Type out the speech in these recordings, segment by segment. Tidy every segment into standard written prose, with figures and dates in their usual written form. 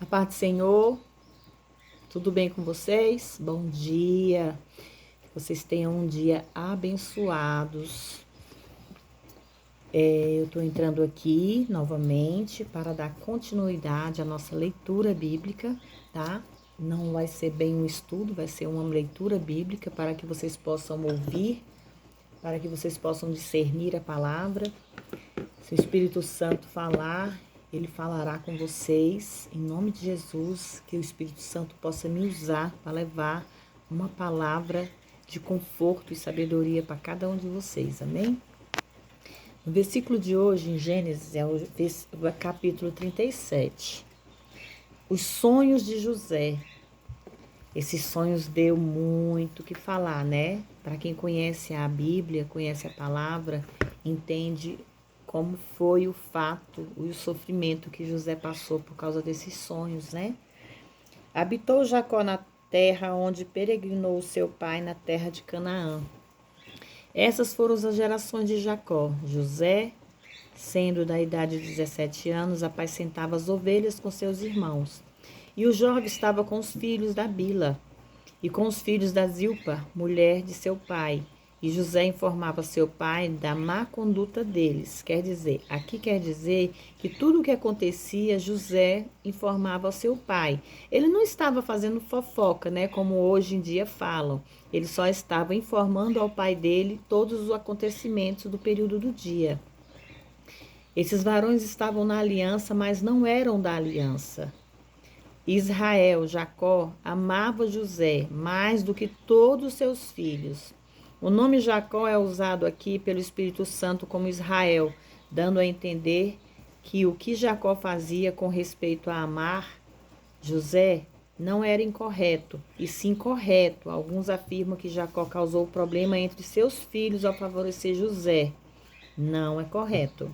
A paz do Senhor, tudo bem com vocês? Bom dia, que vocês tenham um dia abençoados. Eu estou entrando aqui novamente para dar continuidade à nossa leitura bíblica, tá? Não vai ser bem um estudo, vai ser uma leitura bíblica para que vocês possam ouvir, para que vocês possam discernir a palavra. Se o Espírito Santo falar, ele falará com vocês, em nome de Jesus, que o Espírito Santo possa me usar para levar uma palavra de conforto e sabedoria para cada um de vocês, amém? No versículo de hoje, em Gênesis, é o capítulo 37. Os sonhos de José. Esses sonhos deu muito o que falar, né? Para quem conhece a Bíblia, conhece a palavra, entende como foi o fato e o sofrimento que José passou por causa desses sonhos, né? Habitou Jacó na terra onde peregrinou seu pai, na terra de Canaã. Essas foram as gerações de Jacó. José, sendo da idade de 17 anos, apacentava as ovelhas com seus irmãos. E o jovem estava com os filhos da Bila e com os filhos da Zilpa, mulher de seu pai. E José informava seu pai da má conduta deles. Aqui quer dizer que tudo o que acontecia, José informava ao seu pai. Ele não estava fazendo fofoca, né, como hoje em dia falam. Ele só estava informando ao pai dele todos os acontecimentos do período do dia. Esses varões estavam na aliança, mas não eram da aliança. Israel, Jacó, amava José mais do que todos os seus filhos. O nome Jacó é usado aqui pelo Espírito Santo como Israel, dando a entender que o que Jacó fazia com respeito a amar José não era incorreto, e sim correto. Alguns afirmam que Jacó causou problema entre seus filhos ao favorecer José. Não é correto.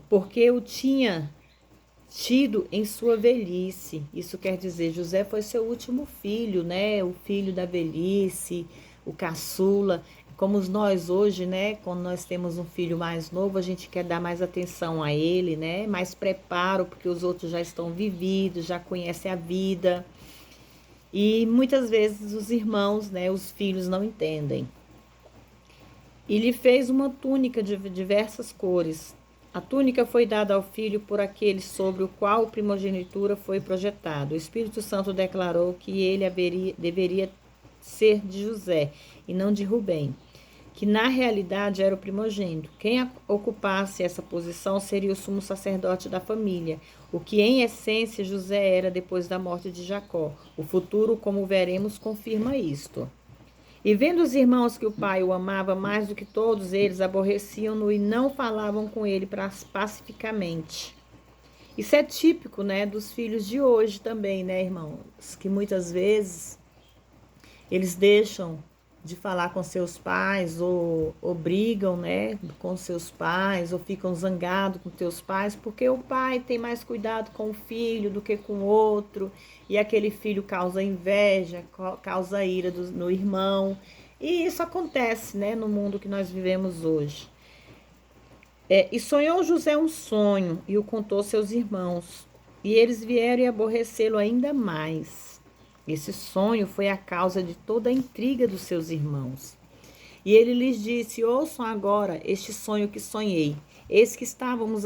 Porque o tinha tido em sua velhice. Isso quer dizer, José foi seu último filho, né? O filho da velhice, o caçula. Como nós hoje, né? Quando nós temos um filho mais novo, a gente quer dar mais atenção a ele, né? Mais preparo, porque os outros já estão vividos, já conhecem a vida. E muitas vezes os irmãos, né? Os filhos não entendem. E lhe fez uma túnica de diversas cores. A túnica foi dada ao filho por aquele sobre o qual a primogenitura foi projetado. O Espírito Santo declarou que ele deveria ser de José e não de Rubem, que na realidade era o primogênito. Quem ocupasse essa posição seria o sumo sacerdote da família, o que em essência José era depois da morte de Jacó. O futuro, como veremos, confirma isto. E vendo os irmãos que o pai o amava mais do que todos eles, aborreciam-no e não falavam com ele pacificamente. Isso é típico, né, dos filhos de hoje também, né, irmãos? Que muitas vezes eles deixam de falar com seus pais ou brigam, né, com seus pais ou ficam zangados com teus pais porque o pai tem mais cuidado com o filho do que com o outro e aquele filho causa inveja, causa ira no irmão. E isso acontece, né, no mundo que nós vivemos hoje. E sonhou José um sonho e o contou aos seus irmãos, e eles vieram e aborrecê-lo ainda mais. Esse sonho foi a causa de toda a intriga dos seus irmãos. E ele lhes disse: ouçam agora este sonho que sonhei. Eis que estávamos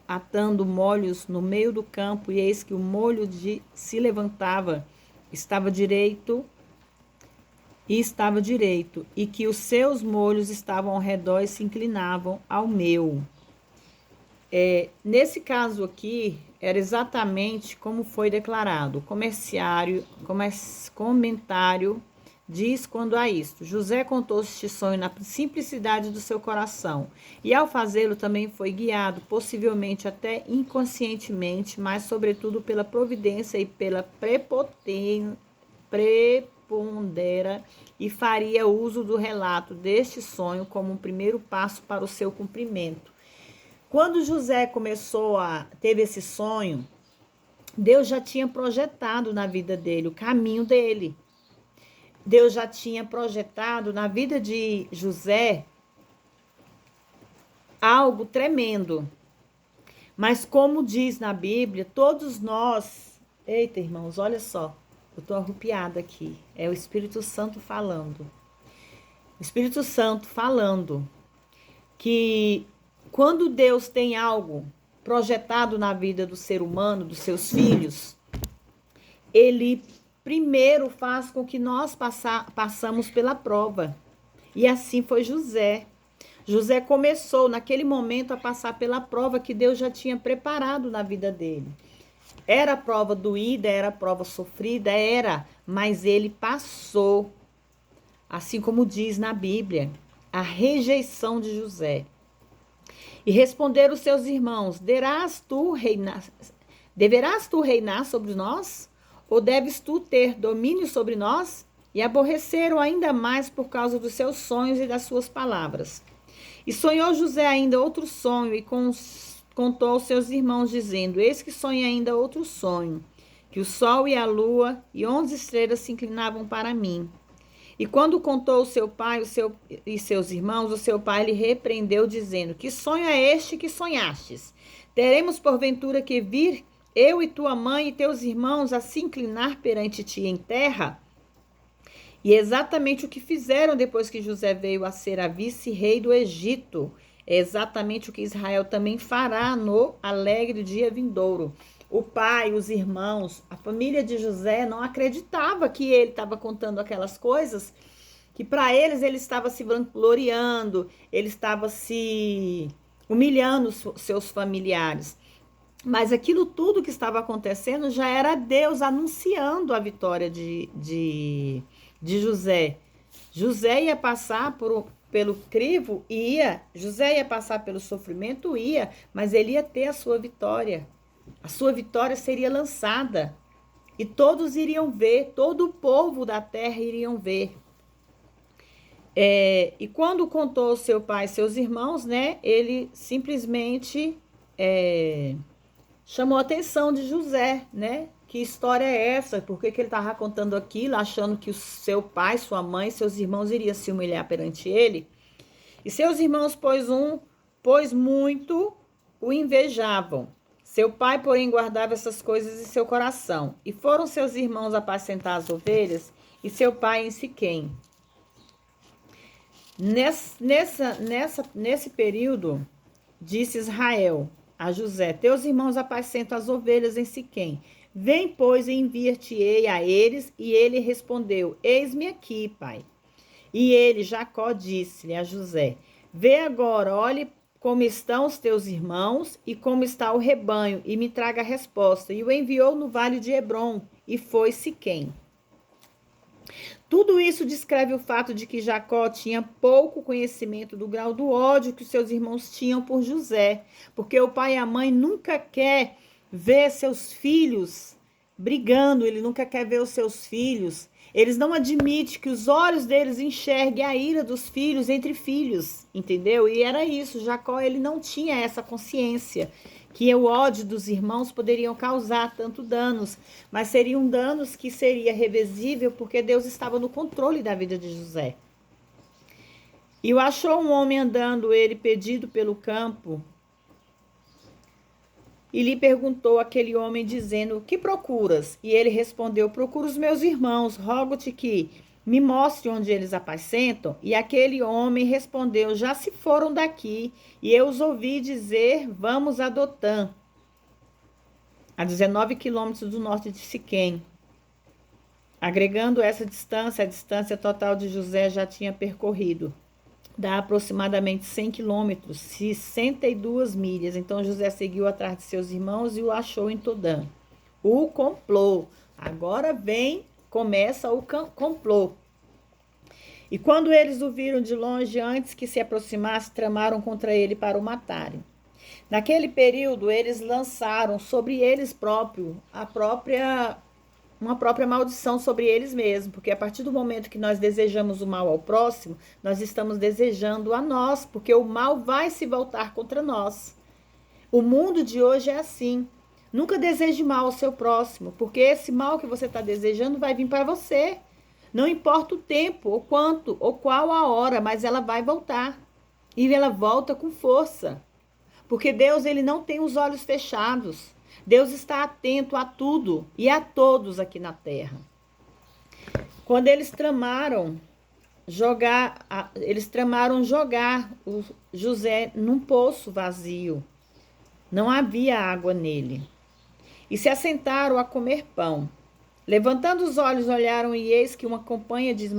atando molhos no meio do campo, e eis que o molho se levantava, estava direito, e que os seus molhos estavam ao redor e se inclinavam ao meu. Nesse caso aqui, era exatamente como foi declarado. O comentário diz quando a isto: José contou este sonho na simplicidade do seu coração, e ao fazê-lo também foi guiado, possivelmente até inconscientemente, mas sobretudo pela providência e pela prepondera, e faria uso do relato deste sonho como um primeiro passo para o seu cumprimento. Quando José teve esse sonho, Deus já tinha projetado na vida dele o caminho dele. Deus já tinha projetado na vida de José algo tremendo. Mas como diz na Bíblia, todos nós... Eita, irmãos, olha só. Eu estou arrupiada aqui. É o Espírito Santo falando. O Espírito Santo falando que quando Deus tem algo projetado na vida do ser humano, dos seus filhos, ele primeiro faz com que nós passamos pela prova. E assim foi José. José começou naquele momento a passar pela prova que Deus já tinha preparado na vida dele. Era a prova doída, era a prova sofrida, era, mas ele passou. Assim como diz na Bíblia, a rejeição de José. E responderam os seus irmãos: deverás tu reinar sobre nós? Ou deves tu ter domínio sobre nós? E aborreceram ainda mais por causa dos seus sonhos e das suas palavras. E sonhou José ainda outro sonho e contou aos seus irmãos, dizendo: Eis que sonhei ainda outro sonho, que o sol e a lua e 11 estrelas se inclinavam para mim. E quando contou ao seu pai e seus irmãos, o seu pai lhe repreendeu, dizendo: Que sonho é este que sonhastes? Teremos porventura que vir eu e tua mãe e teus irmãos a se inclinar perante ti em terra? E exatamente o que fizeram depois que José veio a ser a vice-rei do Egito. É exatamente o que Israel também fará no alegre dia vindouro. O pai, os irmãos, a família de José não acreditava que ele estava contando aquelas coisas, que para eles ele estava se vangloriando, ele estava se humilhando os seus familiares. Mas aquilo tudo que estava acontecendo já era Deus anunciando a vitória de José. José ia passar pelo crivo, José ia passar pelo sofrimento, mas ele ia ter a sua vitória. A sua vitória seria lançada e todos iriam ver, todo o povo da terra iriam ver. E quando contou ao seu pai e seus irmãos, né, ele simplesmente chamou a atenção de José, né? Que história é essa? Por que ele estava contando aquilo, achando que o seu pai, sua mãe, seus irmãos iriam se humilhar perante ele? E seus irmãos, pois muito o invejavam. Seu pai, porém, guardava essas coisas em seu coração. E foram seus irmãos apacentar as ovelhas, e seu pai em Siquém. Nesse período, disse Israel a José: Teus irmãos apacentam as ovelhas em Siquém. Vem, pois, e enviar-te-ei a eles. E ele respondeu: Eis-me aqui, pai. E ele, Jacó, disse-lhe a José: Vê agora, olhe como estão os teus irmãos e como está o rebanho, e me traga a resposta. E o enviou no vale de Hebrom, e foi Siquém. Tudo isso descreve o fato de que Jacó tinha pouco conhecimento do grau do ódio que os seus irmãos tinham por José, porque o pai e a mãe nunca quer ver seus filhos brigando, ele nunca quer ver os seus filhos. Eles não admitem que os olhos deles enxerguem a ira dos filhos entre filhos, entendeu? E era isso, Jacó, ele não tinha essa consciência que o ódio dos irmãos poderiam causar tanto danos, mas seriam danos que seria reversível porque Deus estava no controle da vida de José. E o achou um homem andando, ele perdido pelo campo, e lhe perguntou aquele homem, dizendo: Que procuras? E ele respondeu: Procuro os meus irmãos, rogo-te que me mostre onde eles apacentam. E aquele homem respondeu: Já se foram daqui, e eu os ouvi dizer: Vamos a Dotã, a 19 quilômetros do norte de Siquém. Agregando essa distância, a distância total de José já tinha percorrido. Dá aproximadamente 100 quilômetros, 62 milhas. Então José seguiu atrás de seus irmãos e o achou em Todã. O complô. Agora começa o complô. E quando eles o viram de longe, antes que se aproximasse, tramaram contra ele para o matarem. Naquele período, eles lançaram sobre eles próprios uma própria maldição sobre eles mesmos, porque a partir do momento que nós desejamos o mal ao próximo, nós estamos desejando a nós, porque o mal vai se voltar contra nós. O mundo de hoje é assim. Nunca deseje mal ao seu próximo, porque esse mal que você está desejando vai vir para você. Não importa o tempo, ou quanto, ou qual a hora, mas ela vai voltar. E ela volta com força. Porque Deus, ele não tem os olhos fechados. Deus está atento a tudo e a todos aqui na terra. Quando eles tramaram jogar o José num poço vazio. Não havia água nele. E se assentaram a comer pão. Levantando os olhos, olharam e eis que uma companhia de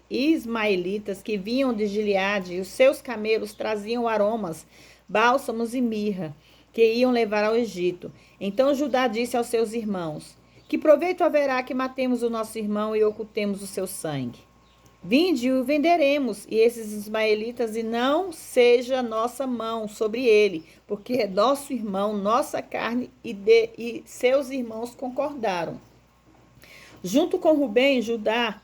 ismaelitas que vinham de Gileade e os seus camelos traziam aromas, bálsamos e mirra, que iam levar ao Egito. Então Judá disse aos seus irmãos: que proveito haverá que matemos o nosso irmão e ocultemos o seu sangue? Vinde e o venderemos, e esses ismaelitas, e não seja nossa mão sobre ele, porque é nosso irmão, nossa carne, e seus irmãos concordaram. Junto com Rubem, Judá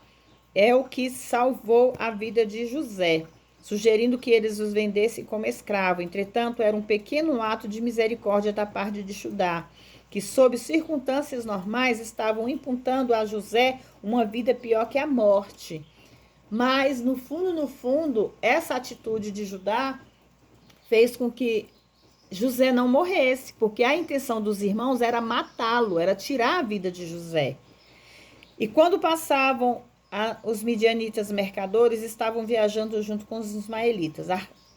é o que salvou a vida de José, sugerindo que eles os vendessem como escravo. Entretanto, era um pequeno ato de misericórdia da parte de Judá, que sob circunstâncias normais estavam imputando a José uma vida pior que a morte. Mas, no fundo, essa atitude de Judá fez com que José não morresse, porque a intenção dos irmãos era matá-lo, era tirar a vida de José. E quando passavam os midianitas mercadores, estavam viajando junto com os ismaelitas.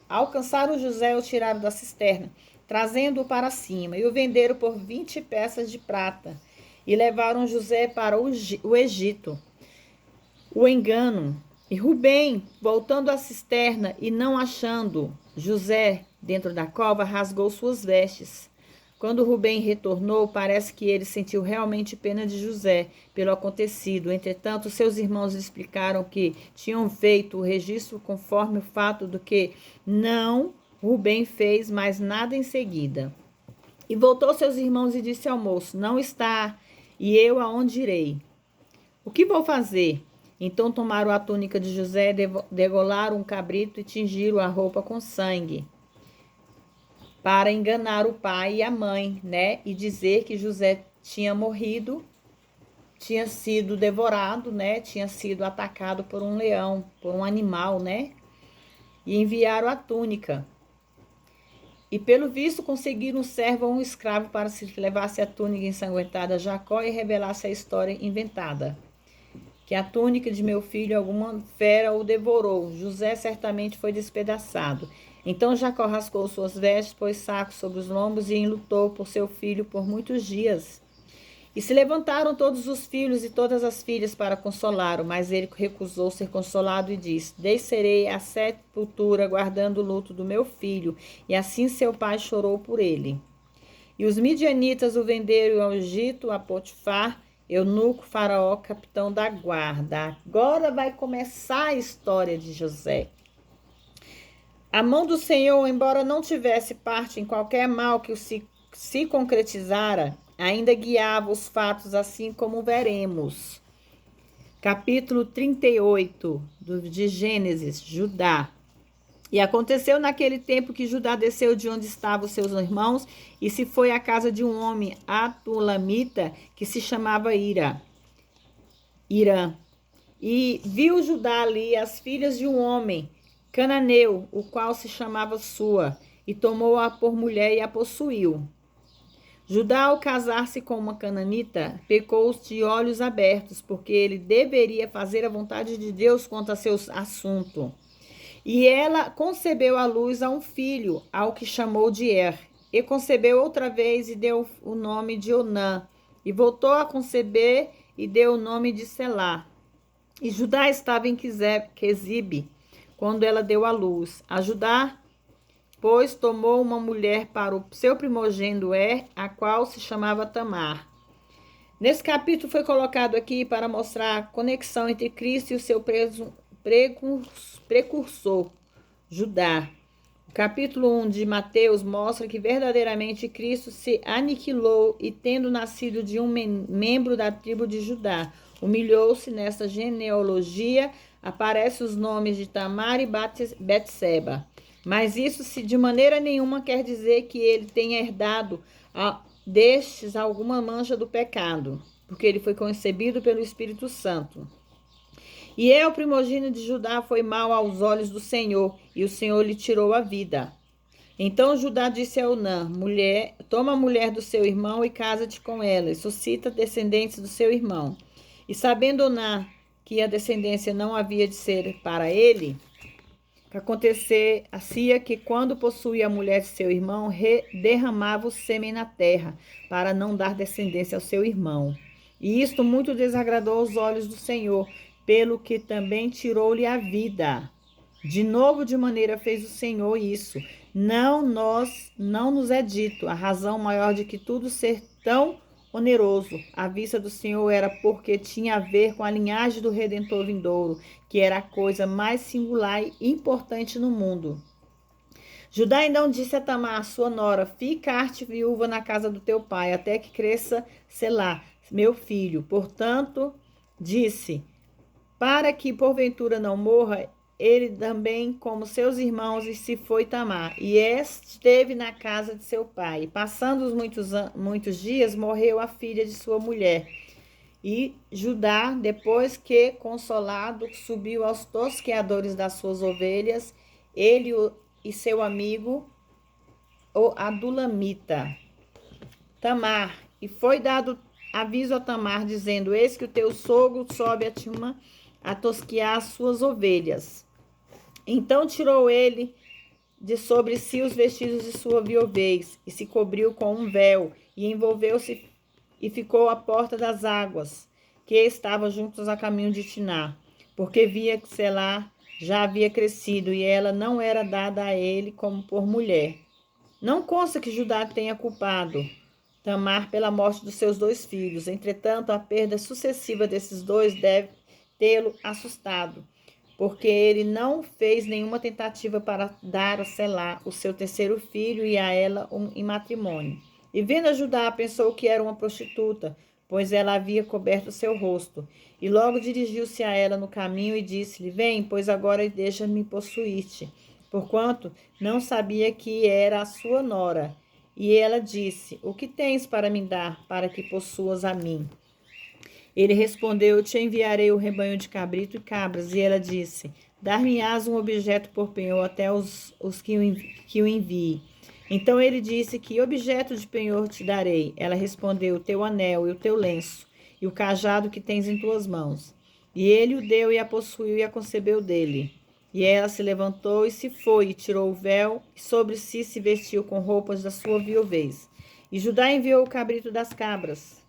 Alcançaram José e o tiraram da cisterna, trazendo-o para cima, e o venderam por 20 peças de prata. E levaram José para o Egito. O engano. E Rubem, voltando à cisterna e não achando José dentro da cova, rasgou suas vestes. Quando Rubem retornou, parece que ele sentiu realmente pena de José pelo acontecido. Entretanto, seus irmãos lhe explicaram que tinham feito o registro conforme o fato do que não Rubem fez mais nada em seguida. E voltou seus irmãos e disse ao moço: não está, e eu aonde irei? O que vou fazer? Então tomaram a túnica de José, degolaram um cabrito e tingiram a roupa com sangue, para enganar o pai e a mãe, né? E dizer que José tinha morrido, tinha sido devorado, né? Tinha sido atacado por um leão, por um animal, né? E enviaram a túnica. E pelo visto conseguiram um servo ou um escravo para se levasse a túnica ensanguentada a Jacó e revelasse a história inventada. Que a túnica de meu filho alguma fera o devorou. José certamente foi despedaçado. Então Jacó rascou suas vestes, pôs saco sobre os lombos e enlutou por seu filho por muitos dias. E se levantaram todos os filhos e todas as filhas para consolá-lo, mas ele recusou ser consolado e disse: descerei à sepultura guardando o luto do meu filho. E assim seu pai chorou por ele. E os midianitas o venderam ao Egito, a Potifar, eunuco, faraó, capitão da guarda. Agora vai começar a história de José. A mão do Senhor, embora não tivesse parte em qualquer mal que se concretizara, ainda guiava os fatos, assim como veremos. Capítulo 38 de Gênesis, Judá. E aconteceu naquele tempo que Judá desceu de onde estavam seus irmãos e se foi à casa de um homem atulamita que se chamava Irã. E viu Judá ali as filhas de um homem cananeu, o qual se chamava Sua, e tomou-a por mulher e a possuiu. Judá, ao casar-se com uma cananita, pecou de olhos abertos, porque ele deveria fazer a vontade de Deus quanto a seu assunto. E ela concebeu à luz a um filho, ao que chamou de e concebeu outra vez e deu o nome de Onã, e voltou a conceber e deu o nome de Selá. E Judá estava em Quezibe, quando ela deu à luz. A Judá, pois, tomou uma mulher para o seu primogênito a qual se chamava Tamar. Nesse capítulo foi colocado aqui para mostrar a conexão entre Cristo e o seu precursor, Judá. O capítulo 1 de Mateus mostra que verdadeiramente Cristo se aniquilou e, tendo nascido de um membro da tribo de Judá, humilhou-se. Nesta genealogia aparecem os nomes de Tamar e Betseba. Mas isso de maneira nenhuma quer dizer que ele tenha herdado destes alguma mancha do pecado, porque ele foi concebido pelo Espírito Santo. E o primogênito de Judá foi mau aos olhos do Senhor, e o Senhor lhe tirou a vida. Então Judá disse a Onã, mulher, toma a mulher do seu irmão e casa-te com ela, e suscita descendentes do seu irmão. E sabendo Onã que a descendência não havia de ser para ele, acontecia que quando possuía a mulher de seu irmão, derramava o sêmen na terra, para não dar descendência ao seu irmão. E isto muito desagradou aos olhos do Senhor, pelo que também tirou-lhe a vida. De novo, de maneira fez o Senhor isso. Não nos é dito a razão maior de que tudo ser tão oneroso à vista do Senhor era porque tinha a ver com a linhagem do Redentor vindouro, que era a coisa mais singular e importante no mundo. Judá então disse a Tamar, sua nora, ficar-te viúva na casa do teu pai, até que cresça Selá, meu filho. Portanto, disse, para que porventura não morra, ele também, como seus irmãos, e se foi Tamar, e esteve na casa de seu pai. Passando os muitos dias, morreu a filha de sua mulher. E Judá, depois que consolado, subiu aos tosqueadores das suas ovelhas, ele e seu amigo, o Adulamita, Tamar, e foi dado aviso a Tamar, dizendo, eis que o teu sogro sobe a Timã a tosquear as suas ovelhas. Então tirou ele de sobre si os vestidos de sua viuvez, e se cobriu com um véu, e envolveu-se, e ficou à porta das águas, que estavam juntos a caminho de Tiná, porque via que Selá já havia crescido, e ela não era dada a ele como por mulher. Não consta que Judá tenha culpado Tamar pela morte dos seus 2 filhos, entretanto, a perda sucessiva desses 2 deve tê-lo assustado, porque ele não fez nenhuma tentativa para dar a Selá o seu 3º filho e a ela em matrimônio. E vendo a Judá, pensou que era uma prostituta, pois ela havia coberto seu rosto. E logo dirigiu-se a ela no caminho e disse-lhe, vem, pois agora deixa-me possuir-te, porquanto não sabia que era a sua nora. E ela disse, o que tens para me dar, para que possuas a mim? Ele respondeu, eu te enviarei o rebanho de cabrito e cabras. E ela disse, dar-me-ás um objeto por penhor até os que o envie. Então ele disse, que objeto de penhor te darei? Ela respondeu, o teu anel e o teu lenço, e o cajado que tens em tuas mãos. E ele o deu e a possuiu e a concebeu dele. E ela se levantou e se foi, e tirou o véu, e sobre si se vestiu com roupas da sua viuvez. E Judá enviou o cabrito das cabras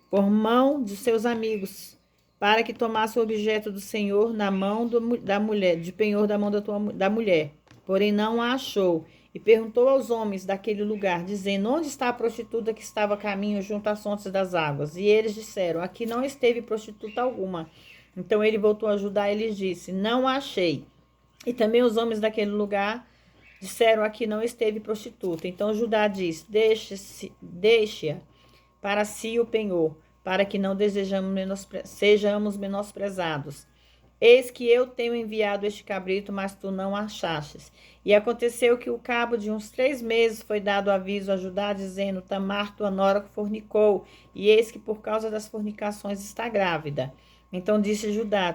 por mão de seus amigos, para que tomasse o objeto do Senhor na mão da mulher, de penhor da mão da mulher. Porém não a achou, e perguntou aos homens daquele lugar, dizendo, onde está a prostituta que estava a caminho junto às fontes das águas? E eles disseram, aqui não esteve prostituta alguma. Então ele voltou a Judá e lhes disse, não a achei. E também os homens daquele lugar disseram, aqui não esteve prostituta. Então Judá disse, deixe-a para si o penhor, para que não sejamos menosprezados. Eis que eu tenho enviado este cabrito, mas tu não achastes. E aconteceu que, ao cabo de uns 3 meses, foi dado aviso a Judá, dizendo, Tamar, tua nora, fornicou, e eis que por causa das fornicações está grávida. Então disse Judá,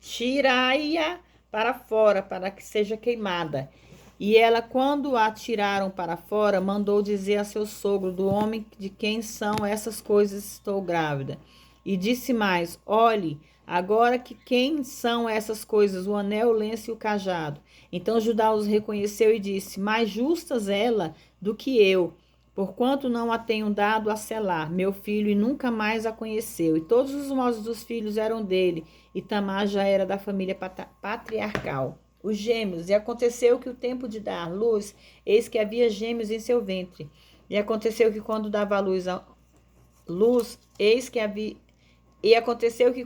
tirai-a para fora, para que seja queimada. E ela, quando a tiraram para fora, mandou dizer a seu sogro, do homem de quem são essas coisas, estou grávida. E disse mais, olhe, agora que quem são essas coisas, o anel, o lenço e o cajado. Então Judá os reconheceu e disse, mais justas ela do que eu, porquanto não a tenho dado a Selá, meu filho, e nunca mais a conheceu. E todos os modos dos filhos eram dele, e Tamar já era da família patriarcal. Os gêmeos, e aconteceu que o tempo de dar luz, eis que havia gêmeos em seu ventre. E aconteceu que quando dava luz,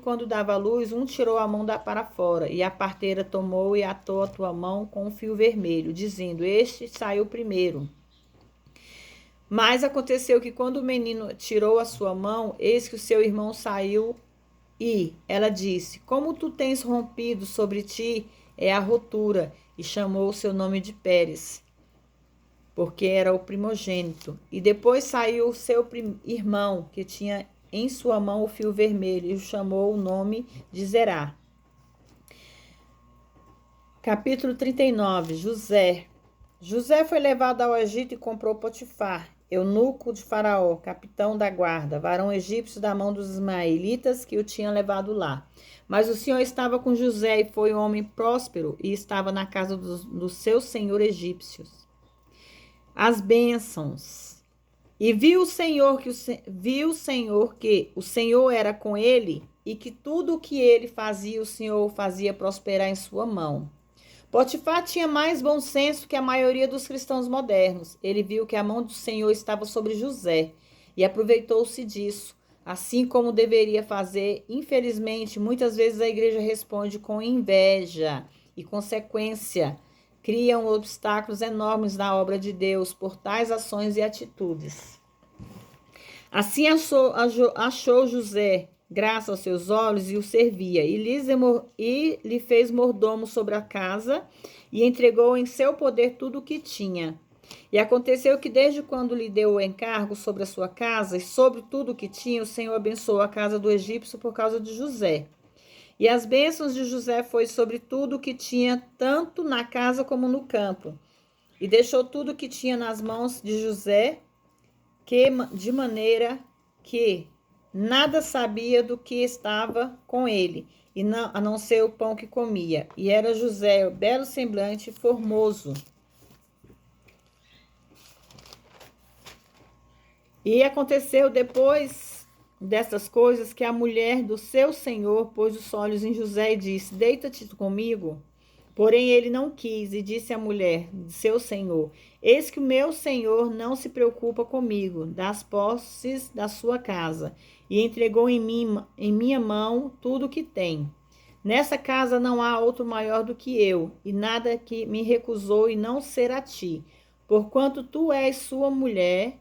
quando dava luz, um tirou a mão para fora, e a parteira tomou e atou a tua mão com um fio vermelho, dizendo, este saiu primeiro. Mas aconteceu que quando o menino tirou a sua mão, eis que o seu irmão saiu, e ela disse, como tu tens rompido sobre ti, é a rotura, e chamou o seu nome de Pérez, porque era o primogênito. E depois saiu o seu irmão, que tinha em sua mão o fio vermelho, e o chamou o nome de Zerá. Capítulo 39, José. José foi levado ao Egito e comprou Potifar, eunuco de Faraó, capitão da guarda, varão egípcio da mão dos ismaelitas que o tinham levado lá. Mas o Senhor estava com José e foi um homem próspero e estava na casa do seu senhor egípcios. As bênçãos. E viu o Senhor que o Senhor era com ele e que tudo o que ele fazia, o Senhor fazia prosperar em sua mão. Potifar tinha mais bom senso que a maioria dos cristãos modernos. Ele viu que a mão do Senhor estava sobre José e aproveitou-se disso, assim como deveria fazer. Infelizmente, muitas vezes a igreja responde com inveja e consequência. Criam obstáculos enormes na obra de Deus por tais ações e atitudes. Assim achou José graça aos seus olhos e o servia, e lhe fez mordomo sobre a casa, e entregou em seu poder tudo o que tinha. E aconteceu que desde quando lhe deu o encargo sobre a sua casa e sobre tudo o que tinha, o Senhor abençoou a casa do egípcio por causa de José. E as bênçãos de José foi sobre tudo o que tinha, tanto na casa como no campo. E deixou tudo o que tinha nas mãos de José, de maneira que nada sabia do que estava com ele, a não ser o pão que comia. E era José, belo semblante, formoso. E aconteceu depois dessas coisas que a mulher do seu senhor pôs os olhos em José e disse: Deita-te comigo. Porém ele não quis, e disse à mulher de seu senhor: Eis que o meu senhor não se preocupa comigo, das posses da sua casa, e entregou em minha mão tudo o que tem. Nessa casa não há outro maior do que eu, e nada que me recusou e não será ti. Porquanto tu és sua mulher,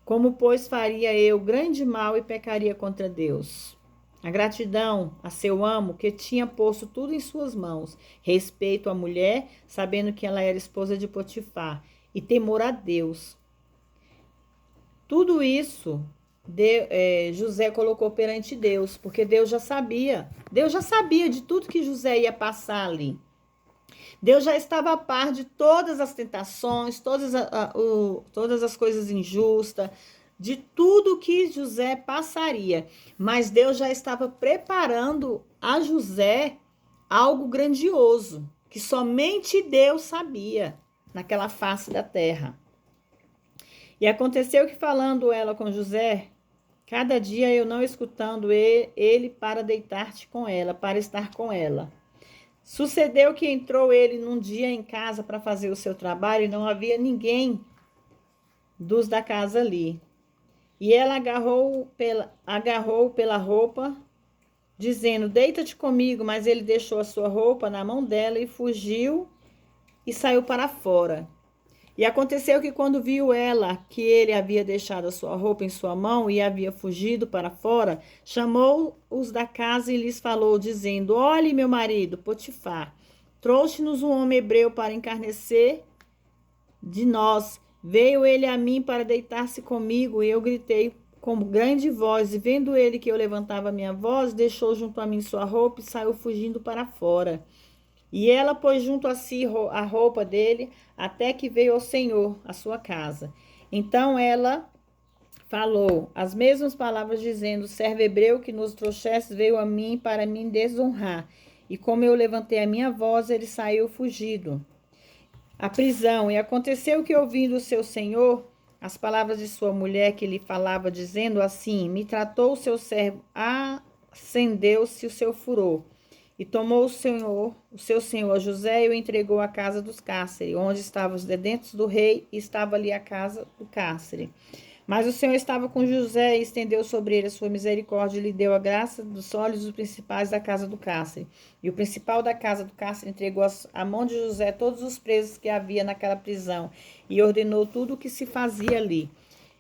como pois faria eu grande mal e pecaria contra Deus? A gratidão a seu amo, que tinha posto tudo em suas mãos, respeito à mulher, sabendo que ela era esposa de Potifar, e temor a Deus. Tudo isso José colocou perante Deus, porque Deus já sabia de tudo que José ia passar ali. Deus já estava a par de todas as tentações, todas as coisas injustas, de tudo que José passaria. Mas Deus já estava preparando a José algo grandioso, que somente Deus sabia naquela face da terra. E aconteceu que, falando ela com José, cada dia eu não escutando ele para deitar-te com ela, para estar com ela. Sucedeu que entrou ele num dia em casa para fazer o seu trabalho e não havia ninguém dos da casa ali. E ela agarrou pela roupa, dizendo: Deita-te comigo. Mas ele deixou a sua roupa na mão dela e fugiu e saiu para fora. E aconteceu que, quando viu ela que ele havia deixado a sua roupa em sua mão e havia fugido para fora, chamou os da casa e lhes falou, dizendo: Olhe, meu marido, Potifar, trouxe-nos um homem hebreu para encarnecer de nós. Veio ele a mim para deitar-se comigo, e eu gritei com grande voz, e vendo ele que eu levantava minha voz, deixou junto a mim sua roupa e saiu fugindo para fora. E ela pôs junto a si a roupa dele, até que veio ao Senhor, a sua casa. Então ela falou as mesmas palavras, dizendo: Servo hebreu que nos trouxeste veio a mim para me desonrar. E como eu levantei a minha voz, ele saiu fugido. A prisão. E aconteceu que, ouvindo o seu senhor as palavras de sua mulher que lhe falava, dizendo assim: Me tratou o seu servo, acendeu-se o seu furor. E tomou o seu senhor José e o entregou à casa dos cárceres, onde estavam os detentos do rei, e estava ali a casa do cárcere. Mas o Senhor estava com José e estendeu sobre ele a sua misericórdia e lhe deu a graça dos olhos dos principais da casa do cárcere. E o principal da casa do cárcere entregou à mão de José todos os presos que havia naquela prisão e ordenou tudo o que se fazia ali.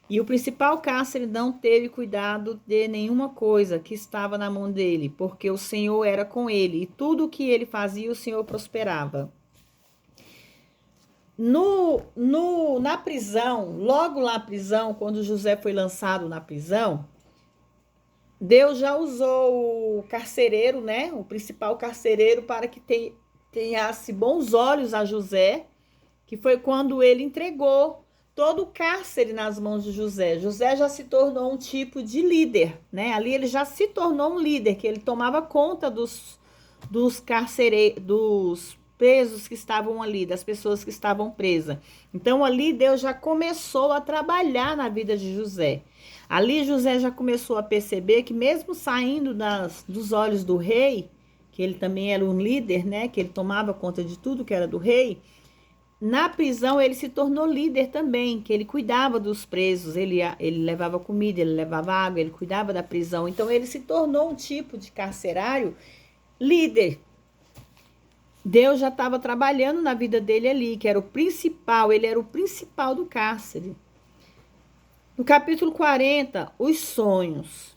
E o principal cárcere não teve cuidado de nenhuma coisa que estava na mão dele, porque o Senhor era com ele, e tudo o que ele fazia, o Senhor prosperava. Na prisão, logo lá na prisão, quando José foi lançado na prisão, Deus já usou o carcereiro, né? O principal carcereiro, para que tenhasse bons olhos a José, que foi quando ele entregou todo o cárcere nas mãos de José. José já se tornou um tipo de líder, né? Ali ele já se tornou um líder, que ele tomava conta dos presos que estavam ali, das pessoas que estavam presas. Então ali Deus já começou a trabalhar na vida de José. Ali José já começou a perceber que mesmo saindo dos olhos do rei, que ele também era um líder, né? Que ele tomava conta de tudo que era do rei. Na prisão ele se tornou líder também, que ele cuidava dos presos, ele levava comida, ele levava água, ele cuidava da prisão. Então ele se tornou um tipo de carcerário líder. Deus já estava trabalhando na vida dele ali, que era o principal, ele era o principal do cárcere. No capítulo 40, os sonhos.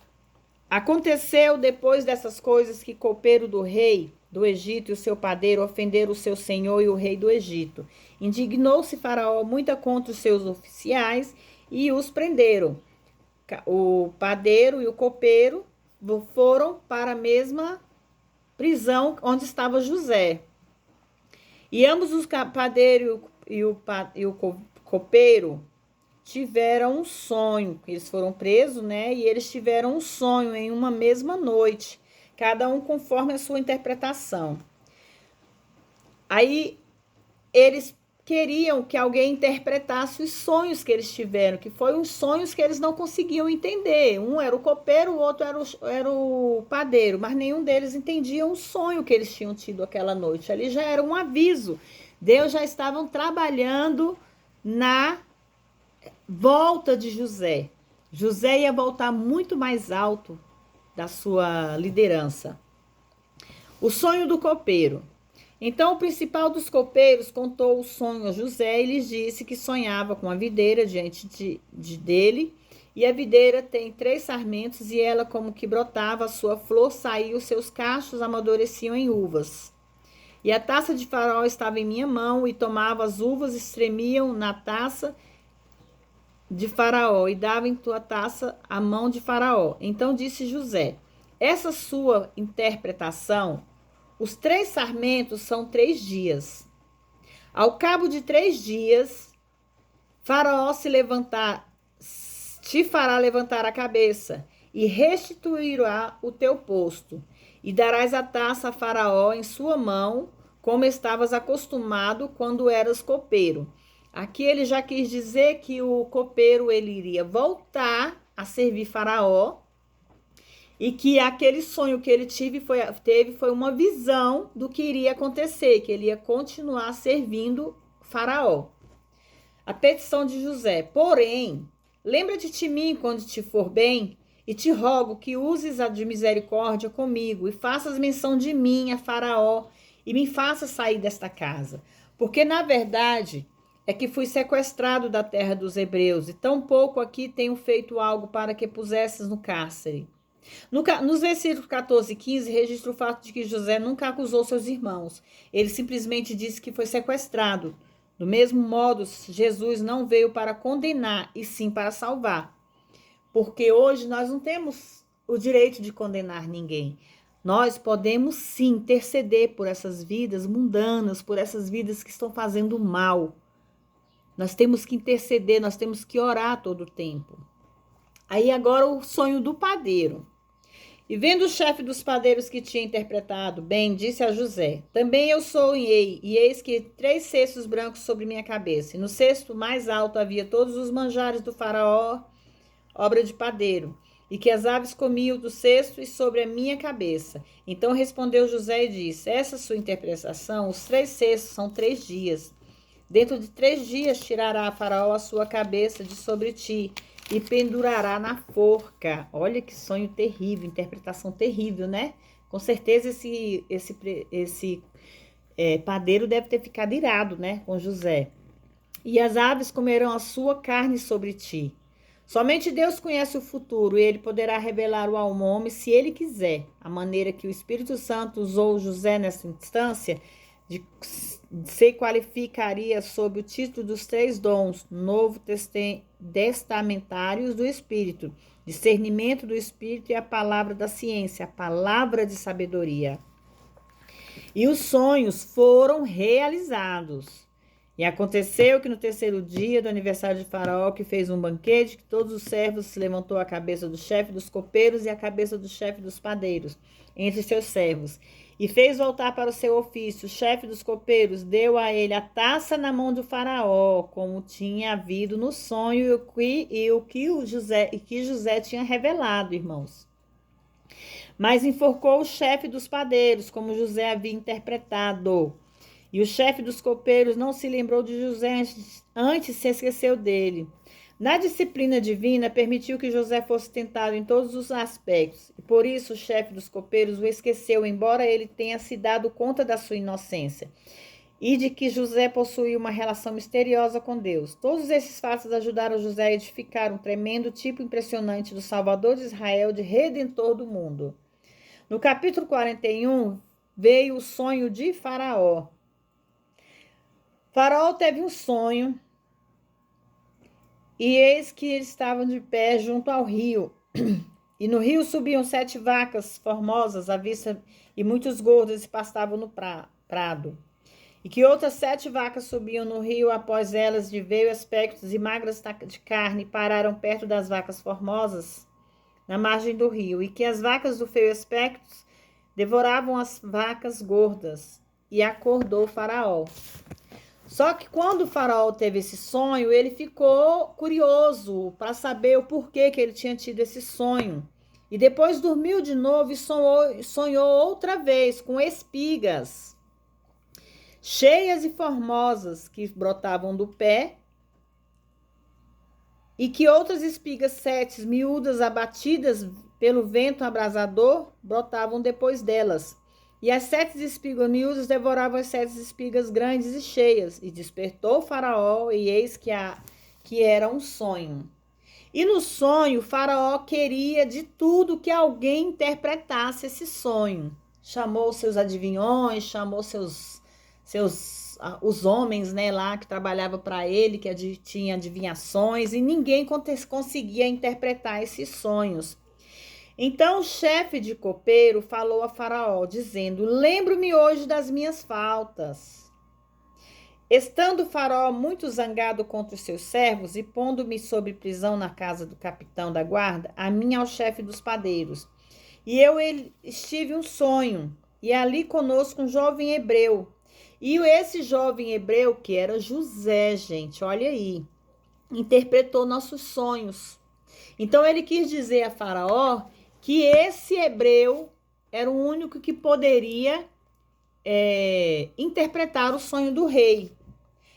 Aconteceu depois dessas coisas que copeiro do rei do Egito e o seu padeiro ofenderam o seu senhor e o rei do Egito. Indignou-se Faraó muito contra os seus oficiais e os prenderam. O padeiro e o copeiro foram para a mesma prisão onde estava José. E ambos os padeiro e o copeiro tiveram um sonho. Eles foram presos, né? E eles tiveram um sonho em uma mesma noite, cada um conforme a sua interpretação. Aí eles queriam que alguém interpretasse os sonhos que eles tiveram, que foram os sonhos que eles não conseguiam entender. Um era o copeiro, o outro era o padeiro, mas nenhum deles entendia o sonho que eles tinham tido aquela noite. Ali já era um aviso. Deus já estavam trabalhando na volta de José. José ia voltar muito mais alto da sua liderança. O sonho do copeiro. Então o principal dos copeiros contou o sonho a José e lhes disse que sonhava com a videira diante dele, e a videira tem 3 sarmentos, e ela como que brotava a sua flor, saía, os seus cachos amadureciam em uvas. E a taça de Faraó estava em minha mão, e tomava as uvas, estremiam na taça de Faraó, e dava em tua taça a mão de Faraó. Então disse José: essa sua interpretação, os 3 sarmentos são 3 dias. Ao cabo de 3 dias, Faraó te fará levantar a cabeça e restituirá o teu posto. E darás a taça a Faraó em sua mão, como estavas acostumado quando eras copeiro. Aqui ele já quis dizer que o copeiro ele iria voltar a servir Faraó, e que aquele sonho que ele teve foi uma visão do que iria acontecer, que ele ia continuar servindo Faraó. A petição de José: porém, lembra-te de mim quando te for bem, e te rogo que uses a de misericórdia comigo, e faças menção de mim a Faraó, e me faças sair desta casa. Porque, na verdade, é que fui sequestrado da terra dos hebreus, e tão pouco aqui tenho feito algo para que pusesses no cárcere. Nos versículos 14 e 15, registra o fato de que José nunca acusou seus irmãos. Ele simplesmente disse que foi sequestrado. Do mesmo modo, Jesus não veio para condenar, e sim para salvar. Porque hoje nós não temos o direito de condenar ninguém. Nós podemos sim interceder por essas vidas mundanas, por essas vidas que estão fazendo mal. Nós temos que interceder, nós temos que orar todo o tempo. Aí agora o sonho do padeiro. E vendo o chefe dos padeiros que tinha interpretado bem, disse a José: também eu sonhei, e eis que 3 cestos brancos sobre minha cabeça. E no cesto mais alto havia todos os manjares do Faraó, obra de padeiro, e que as aves comiam do cesto e sobre a minha cabeça. Então respondeu José e disse: essa sua interpretação, os 3 cestos são 3 dias. Dentro de 3 dias tirará Faraó a sua cabeça de sobre ti, e pendurará na forca. Olha que sonho terrível, interpretação terrível, né? Com certeza esse padeiro deve ter ficado irado, né, com José. E as aves comerão a sua carne sobre ti. Somente Deus conhece o futuro, e ele poderá revelar-o ao homem se ele quiser. A maneira que o Espírito Santo usou José nessa instância se qualificaria sob o título dos 3 dons novo testamentários do Espírito: discernimento do Espírito e a palavra da ciência, a palavra de sabedoria. E os sonhos foram realizados. E aconteceu que no terceiro dia do aniversário de Faraó, que fez um banquete, que todos os servos se levantou a cabeça do chefe dos copeiros e a cabeça do chefe dos padeiros, entre seus servos. E fez voltar para o seu ofício. O chefe dos copeiros deu a ele a taça na mão do Faraó, como tinha havido no sonho e que José tinha revelado, irmãos. Mas enforcou o chefe dos padeiros, como José havia interpretado. E o chefe dos copeiros não se lembrou de José, antes se esqueceu dele. Na disciplina divina, permitiu que José fosse tentado em todos os aspectos. E por isso o chefe dos copeiros o esqueceu, embora ele tenha se dado conta da sua inocência e de que José possuía uma relação misteriosa com Deus. Todos esses fatos ajudaram José a edificar um tremendo tipo impressionante do Salvador de Israel, de Redentor do mundo. No capítulo 41, veio o sonho de Faraó. Faraó teve um sonho, e eis que eles estavam de pé junto ao rio. E no rio subiam 7 vacas formosas à vista, e muitos gordos e pastavam no prado. E que outras 7 vacas subiam no rio após elas, de veio aspectos e magras de carne, e pararam perto das vacas formosas, na margem do rio. E que as vacas do feio aspecto devoravam as vacas gordas. E acordou Faraó. Só que quando o Faraó teve esse sonho, ele ficou curioso para saber o porquê que ele tinha tido esse sonho. E depois dormiu de novo e sonhou outra vez com espigas cheias e formosas que brotavam do pé, e que outras espigas 7 miúdas abatidas pelo vento abrasador brotavam depois delas. E as 7 espigas miúdas devoravam as 7 espigas grandes e cheias. E despertou o Faraó, e eis que era um sonho. E no sonho, o Faraó queria de tudo que alguém interpretasse esse sonho. Chamou seus adivinhões, chamou os homens, né, lá que trabalhavam para ele, que tinha adivinhações, e ninguém conseguia interpretar esses sonhos. Então o chefe de copeiro falou a Faraó, dizendo: lembro-me hoje das minhas faltas. Estando o Faraó muito zangado contra os seus servos e pondo-me sob prisão na casa do capitão da guarda, a mim ao chefe dos padeiros. E estive um sonho, e ali conosco um jovem hebreu. E esse jovem hebreu, que era José, gente, olha aí, interpretou nossos sonhos. Então ele quis dizer a Faraó que esse hebreu era o único que poderia interpretar o sonho do rei.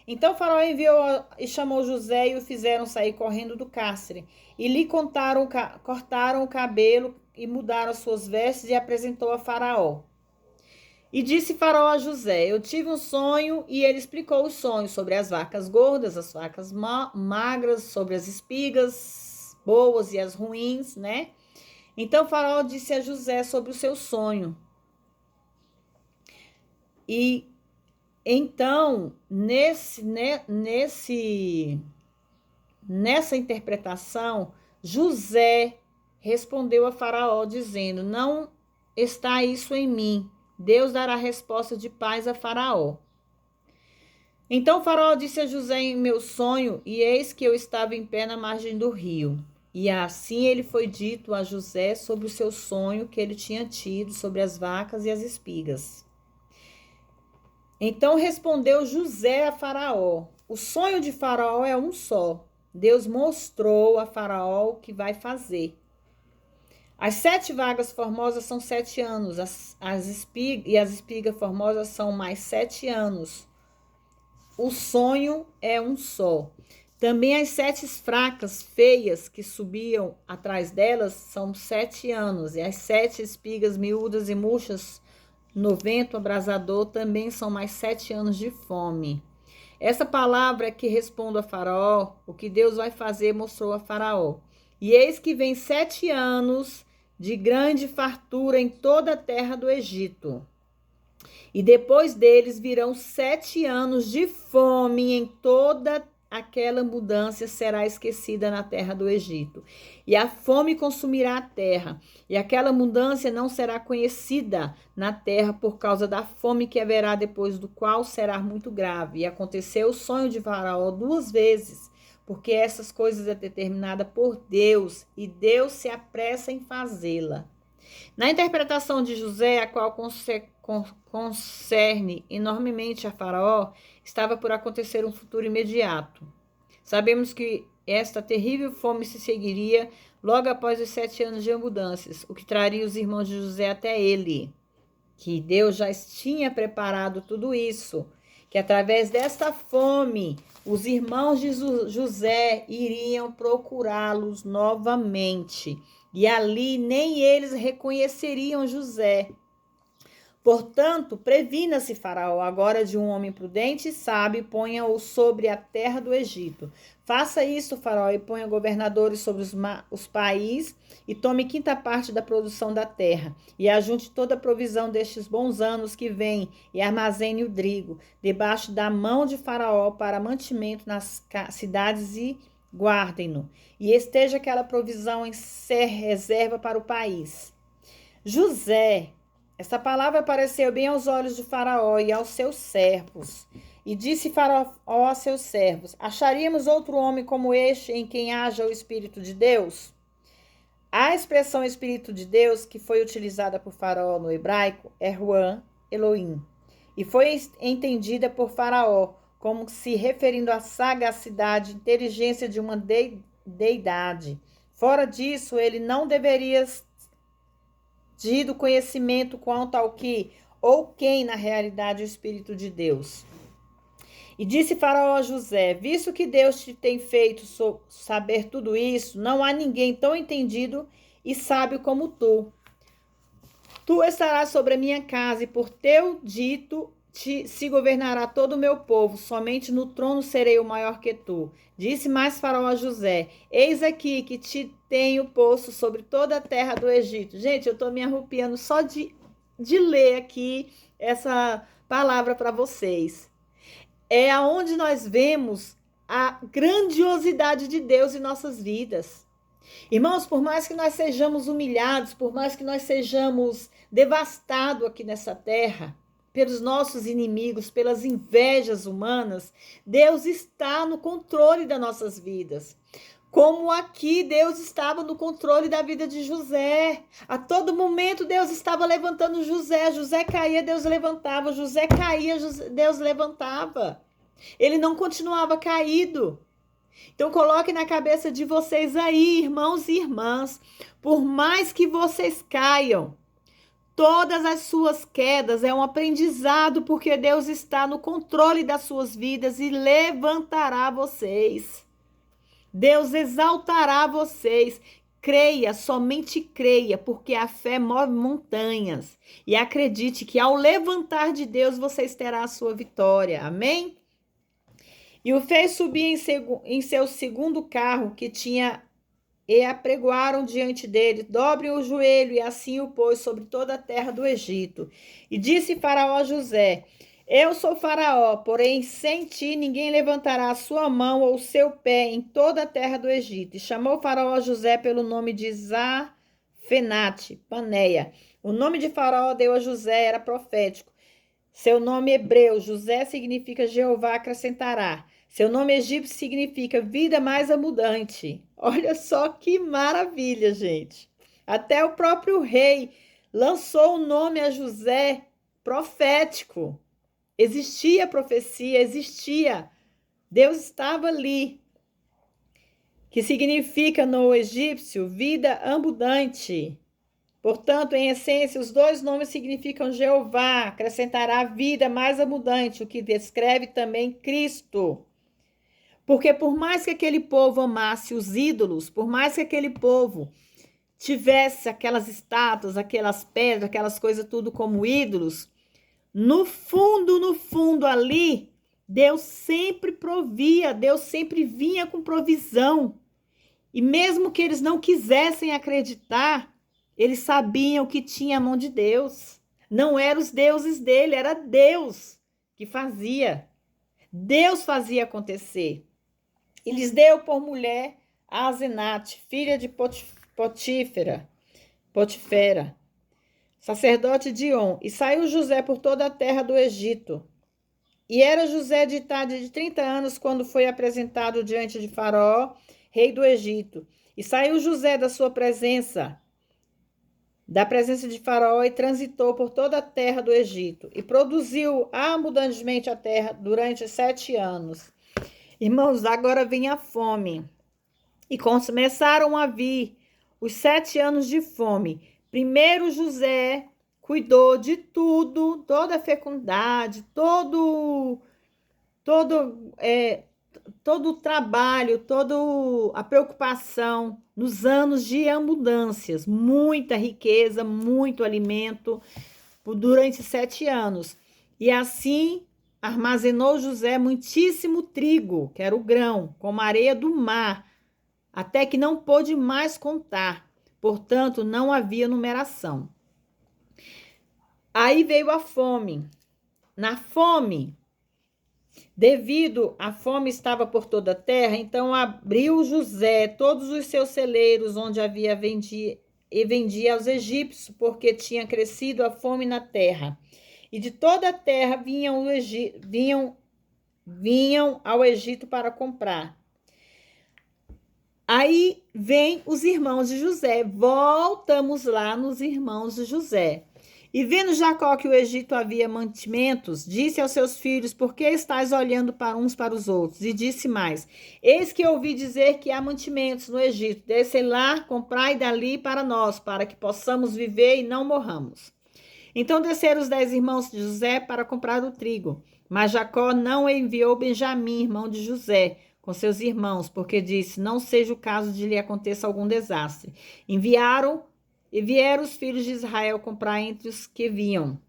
Então o Faraó enviou e chamou José e o fizeram sair correndo do cárcere. E lhe cortaram o cabelo e mudaram as suas vestes e apresentou a Faraó. E disse Faraó a José: eu tive um sonho, e ele explicou o sonho sobre as vacas gordas, as vacas magras, sobre as espigas boas e as ruins, né? Então Faraó disse a José sobre o seu sonho. E então, nessa interpretação, José respondeu a Faraó, dizendo: não está isso em mim. Deus dará resposta de paz a Faraó. Então Faraó disse a José em meu sonho, e eis que eu estava em pé na margem do rio. E assim ele foi dito a José sobre o seu sonho que ele tinha tido sobre as vacas e as espigas. Então respondeu José a Faraó: o sonho de Faraó é um só. Deus mostrou a Faraó o que vai fazer. As 7 vagas formosas são 7 anos, as espigas formosas são mais 7 anos. O sonho é um só. Também as 7 fracas, feias, que subiam atrás delas, são 7 anos. E as 7 espigas miúdas e murchas no vento abrasador também são mais 7 anos de fome. Essa palavra é que respondo a Faraó, o que Deus vai fazer, mostrou a Faraó. E eis que vem 7 anos de grande fartura em toda a terra do Egito. E depois deles virão 7 anos de fome em toda aquela mudança será esquecida na terra do Egito, e a fome consumirá a terra, e aquela mudança não será conhecida na terra por causa da fome que haverá depois, do qual será muito grave. E aconteceu o sonho de Faraó 2 vezes, porque essas coisas é determinada por Deus, e Deus se apressa em fazê-la. Na interpretação de José, a qual concerne enormemente a Faraó, estava por acontecer um futuro imediato. Sabemos que esta terrível fome se seguiria logo após os 7 anos de abundâncias, o que traria os irmãos de José até ele. Que Deus já tinha preparado tudo isso, que através desta fome, os irmãos de José iriam procurá-los novamente. E ali nem eles reconheceriam José. Portanto, previna-se Faraó agora de um homem prudente e sábio, ponha-o sobre a terra do Egito. Faça isto, Faraó, e ponha governadores sobre os países, e tome 5ª parte da produção da terra, e ajunte toda a provisão destes bons anos que vêm, e armazene o trigo, debaixo da mão de Faraó, para mantimento nas cidades, e guardem-no, e esteja aquela provisão em reserva para o país. José, essa palavra apareceu bem aos olhos de Faraó e aos seus servos. E disse Faraó aos seus servos: acharíamos outro homem como este em quem haja o Espírito de Deus? A expressão Espírito de Deus, que foi utilizada por Faraó no hebraico, é Ruach Elohim, e foi entendida por Faraó como se referindo à sagacidade e inteligência de uma deidade. Fora disso, ele não deveria tido conhecimento quanto ao que ou quem na realidade é o Espírito de Deus. E disse Faraó a José: visto que Deus te tem feito saber tudo isso, não há ninguém tão entendido e sábio como tu. Tu estarás sobre a minha casa, e por teu dito se governará todo o meu povo, somente no trono serei o maior que tu. Disse mais Faraó a José: eis aqui que te tenho posto sobre toda a terra do Egito. Gente, eu estou me arrupiando só de ler aqui essa palavra para vocês. É aonde nós vemos a grandiosidade de Deus em nossas vidas. Irmãos, por mais que nós sejamos humilhados, por mais que nós sejamos devastados aqui nessa terra, pelos nossos inimigos, pelas invejas humanas, Deus está no controle das nossas vidas. Como aqui Deus estava no controle da vida de José. A todo momento Deus estava levantando José. José caía, Deus levantava. José caía, Deus levantava. Ele não continuava caído. Então coloque na cabeça de vocês aí, irmãos e irmãs, por mais que vocês caiam, todas as suas quedas é um aprendizado, porque Deus está no controle das suas vidas e levantará vocês. Deus exaltará vocês. Creia, somente creia, porque a fé move montanhas. E acredite que ao levantar de Deus, vocês terão a sua vitória. Amém? E o fez subir em seu segundo carro que tinha, e apregoaram diante dele: dobrem o joelho, e assim o pôs sobre toda a terra do Egito. E disse Faraó a José: eu sou Faraó, porém sem ti ninguém levantará a sua mão ou o seu pé em toda a terra do Egito. E chamou Faraó a José pelo nome de Zafenate Paneia. O nome de Faraó deu a José era profético. Seu nome hebreu, José, significa Jeová acrescentará. Seu nome egípcio significa vida mais abundante. Olha só que maravilha, gente. Até o próprio rei lançou o nome a José profético. Existia profecia, existia. Deus estava ali. Que significa no egípcio vida abundante. Portanto, em essência, os dois nomes significam Jeová, acrescentará vida mais abundante, o que descreve também Cristo. Porque por mais que aquele povo amasse os ídolos, por mais que aquele povo tivesse aquelas estátuas, aquelas pedras, aquelas coisas tudo como ídolos, no fundo ali, Deus sempre provia, Deus sempre vinha com provisão. E mesmo que eles não quisessem acreditar, eles sabiam que tinha a mão de Deus. Não eram os deuses dele, era Deus que fazia. Deus fazia acontecer. e lhes deu por mulher a Asenate, filha de Potifera, sacerdote de On. E saiu José por toda a terra do Egito. E era José de idade de 30 anos quando foi apresentado diante de Faraó, rei do Egito. E saiu José da presença de Faraó, e transitou por toda a terra do Egito. E produziu abundantemente a terra durante 7 anos. Irmãos, agora vem a fome. E começaram a vir os 7 anos de fome. Primeiro José cuidou de tudo, toda a fecundidade, todo o trabalho, toda a preocupação nos anos de abundâncias, muita riqueza, muito alimento durante 7 anos. E assim armazenou José muitíssimo trigo, que era o grão, como a areia do mar, até que não pôde mais contar. Portanto, não havia numeração. Aí veio a fome. Na fome, devido à fome estava por toda a terra, então abriu José todos os seus celeiros onde havia vendia aos egípcios, porque tinha crescido a fome na terra. E de toda a terra vinham ao Egito para comprar. Aí vem os irmãos de José. Voltamos lá nos irmãos de José. E vendo Jacó que o Egito havia mantimentos, disse aos seus filhos: por que estáis olhando para uns para os outros? E disse mais: eis que ouvi dizer que há mantimentos no Egito. Descei lá, comprai dali para nós, para que possamos viver e não morramos. Então desceram os 10 irmãos de José para comprar o trigo. Mas Jacó não enviou Benjamim, irmão de José, com seus irmãos, porque disse: não seja o caso de lhe aconteça algum desastre. E vieram os filhos de Israel comprar entre os que vinham.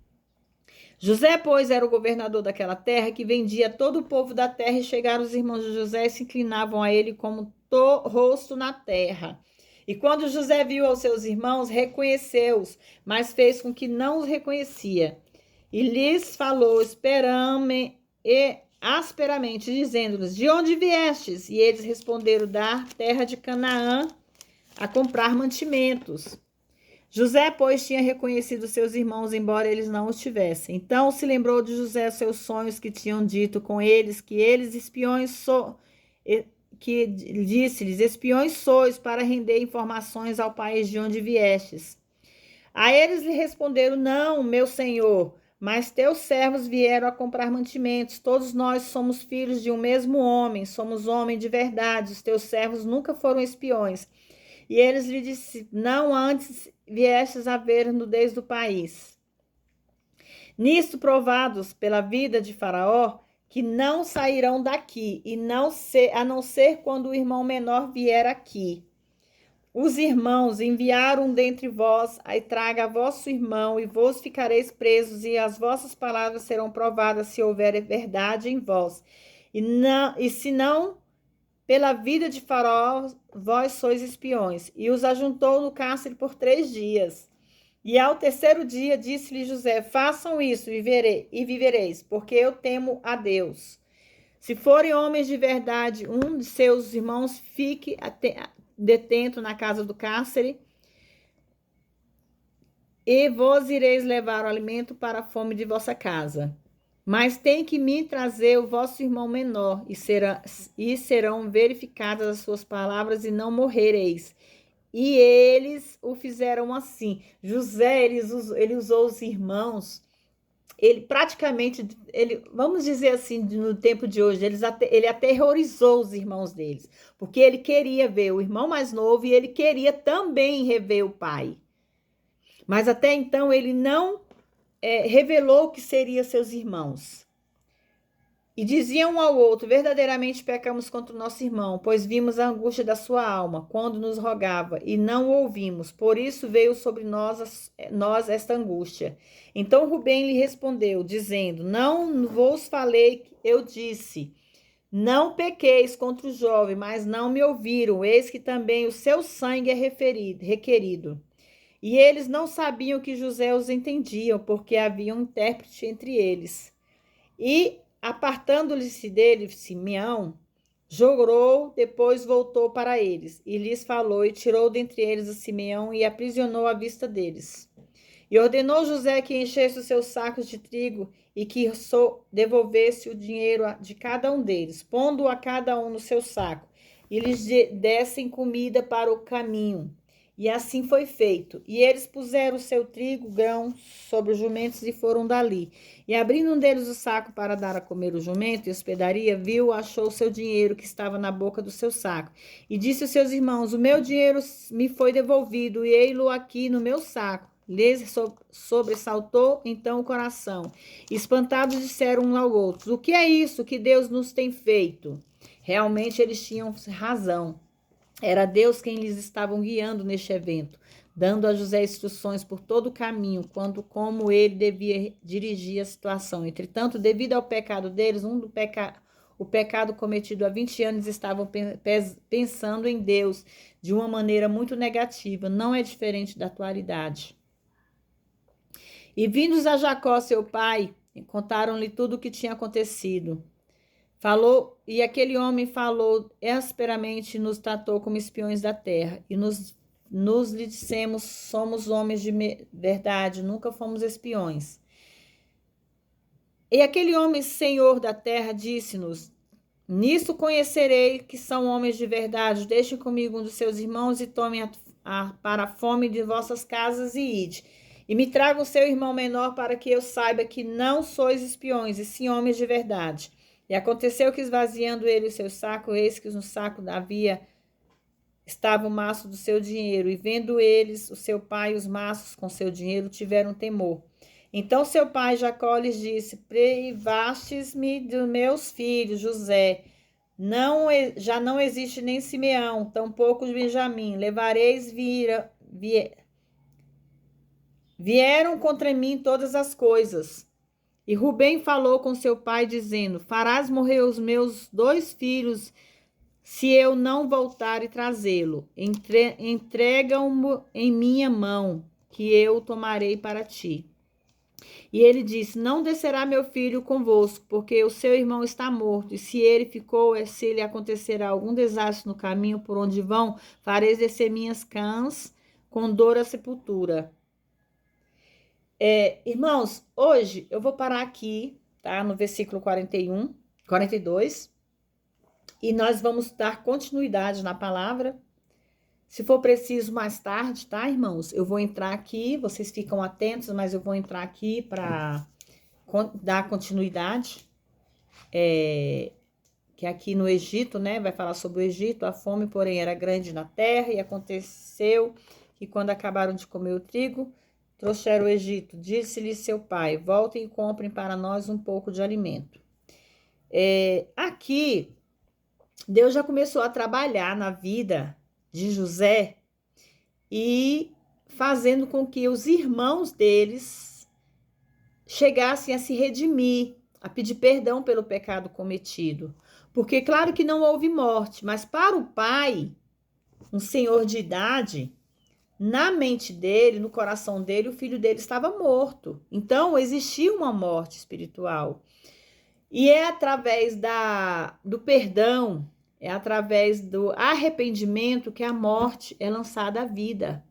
José, pois, era o governador daquela terra, que vendia todo o povo da terra, e chegaram os irmãos de José e se inclinavam a ele como rosto na terra. E quando José viu aos seus irmãos, reconheceu-os, mas fez com que não os reconhecia. E lhes falou asperamente, dizendo-lhes: de onde viestes? E eles responderam: da terra de Canaã, a comprar mantimentos. José, pois, tinha reconhecido seus irmãos, embora eles não os tivessem. Então se lembrou de José seus sonhos, que tinham dito com eles que eles que disse-lhes: espiões sois, para render informações ao país de onde viestes. A eles lhe responderam: não, meu senhor, mas teus servos vieram a comprar mantimentos. Todos nós somos filhos de um mesmo homem, somos homens de verdade. Os teus servos nunca foram espiões. E eles lhe disseram: não antes viestes a ver nudez do país. Nisto, provados pela vida de Faraó, que não sairão daqui, a não ser quando o irmão menor vier aqui. Os irmãos enviaram dentre vós, aí traga a vosso irmão, e vos ficareis presos, e as vossas palavras serão provadas, se houver verdade em vós. E se não, pela vida de Faraó, vós sois espiões. E os ajuntou no cárcere por 3 dias. E ao 3º dia disse-lhe José: façam isso e vivereis, porque eu temo a Deus. Se forem homens de verdade, um de seus irmãos fique detento na casa do cárcere, e vós ireis levar o alimento para a fome de vossa casa. Mas tem que me trazer o vosso irmão menor, e serão verificadas as suas palavras, e não morrereis. E eles o fizeram assim. José, ele usou os irmãos, vamos dizer assim, no tempo de hoje, ele aterrorizou os irmãos deles, porque ele queria ver o irmão mais novo e ele queria também rever o pai. Mas até então ele não revelou que seriam seus irmãos. E diziam um ao outro: verdadeiramente pecamos contra o nosso irmão, pois vimos a angústia da sua alma, quando nos rogava, e não o ouvimos. Por isso veio sobre nós esta angústia. Então Rubem lhe respondeu, dizendo: não vos falei, eu disse: não pequeis contra o jovem, mas não me ouviram. Eis que também o seu sangue é requerido. E eles não sabiam que José os entendia, porque havia um intérprete entre eles. E apartando-se dele, Simeão, Jogou, depois voltou para eles, e lhes falou, e tirou dentre eles a Simeão, e aprisionou à vista deles. E ordenou José que enchesse os seus sacos de trigo, e que devolvesse o dinheiro de cada um deles, pondo a cada um no seu saco, e lhes dessem comida para o caminho. E assim foi feito. E eles puseram o seu trigo, grão, sobre os jumentos e foram dali. E abrindo um deles o saco para dar a comer o jumento e hospedaria, viu, achou o seu dinheiro que estava na boca do seu saco. E disse aos seus irmãos, o meu dinheiro me foi devolvido, e ei-lo aqui no meu saco. Lhes sobressaltou então o coração. Espantados disseram um ao outro, o que é isso que Deus nos tem feito? Realmente eles tinham razão. Era Deus quem lhes estava guiando neste evento, dando a José instruções por todo o caminho, como ele devia dirigir a situação. Entretanto, devido ao pecado deles, o pecado cometido há 20 anos, estavam pensando em Deus de uma maneira muito negativa, não é diferente da atualidade. E vindos a Jacó, seu pai, contaram-lhe tudo o que tinha acontecido. E aquele homem falou asperamente, nos tratou como espiões da terra, e nos lhe dissemos, somos homens de verdade, nunca fomos espiões. E aquele homem, senhor da terra, disse-nos, nisto conhecerei que são homens de verdade, deixem comigo um dos seus irmãos e tomem para a fome de vossas casas e ide. E me tragam o seu irmão menor para que eu saiba que não sois espiões, e sim homens de verdade. E aconteceu que, esvaziando ele o seu saco, eis que no saco estava o maço do seu dinheiro. E vendo eles, o seu pai e os maços com seu dinheiro, tiveram temor. Então seu pai Jacó lhes disse, privastes-me dos meus filhos, José. Já não existe nem Simeão, tampouco Benjamim. Vieram contra mim todas as coisas. E Rubem falou com seu pai, dizendo, farás morrer os meus 2 filhos, se eu não voltar e trazê-lo. Entrega-o em minha mão, que eu o tomarei para ti. E ele disse, não descerá meu filho convosco, porque o seu irmão está morto, e se ele ficou, se lhe acontecerá algum desastre no caminho por onde vão, fareis descer minhas cãs com dor à sepultura. Irmãos, hoje eu vou parar aqui, tá? No versículo 42, e nós vamos dar continuidade na palavra. Se for preciso mais tarde, tá, irmãos? Eu vou entrar aqui, vocês ficam atentos, mas eu vou entrar aqui para dar continuidade. Que aqui no Egito, né? Vai falar sobre o Egito. A fome, porém, era grande na terra, e aconteceu que quando acabaram de comer o trigo, trouxeram o Egito. Disse-lhe seu pai, voltem e comprem para nós um pouco de alimento. Aqui, Deus já começou a trabalhar na vida de José e fazendo com que os irmãos deles chegassem a se redimir, a pedir perdão pelo pecado cometido. Porque, claro que não houve morte, mas para o pai, um senhor de idade, na mente dele, no coração dele, o filho dele estava morto. Então, existia uma morte espiritual. E é através do perdão, é através do arrependimento que a morte é lançada à vida.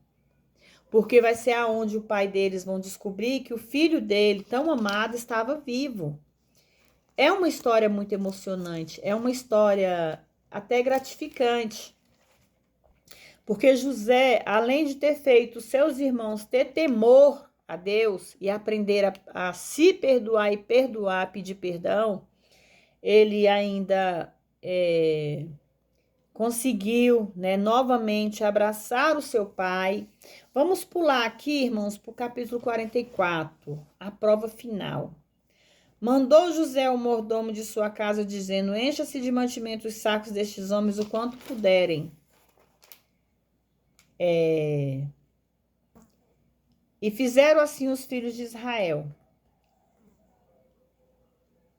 Porque vai ser aonde o pai deles vão descobrir que o filho dele, tão amado, estava vivo. É uma história muito emocionante, é uma história até gratificante. Porque José, além de ter feito seus irmãos ter temor a Deus e aprender a se perdoar e perdoar, pedir perdão, ele ainda conseguiu, né, novamente abraçar o seu pai. Vamos pular aqui, irmãos, para o capítulo 44, a prova final. Mandou José o mordomo de sua casa, dizendo, encha-se de mantimento os sacos destes homens o quanto puderem. E fizeram assim os filhos de Israel.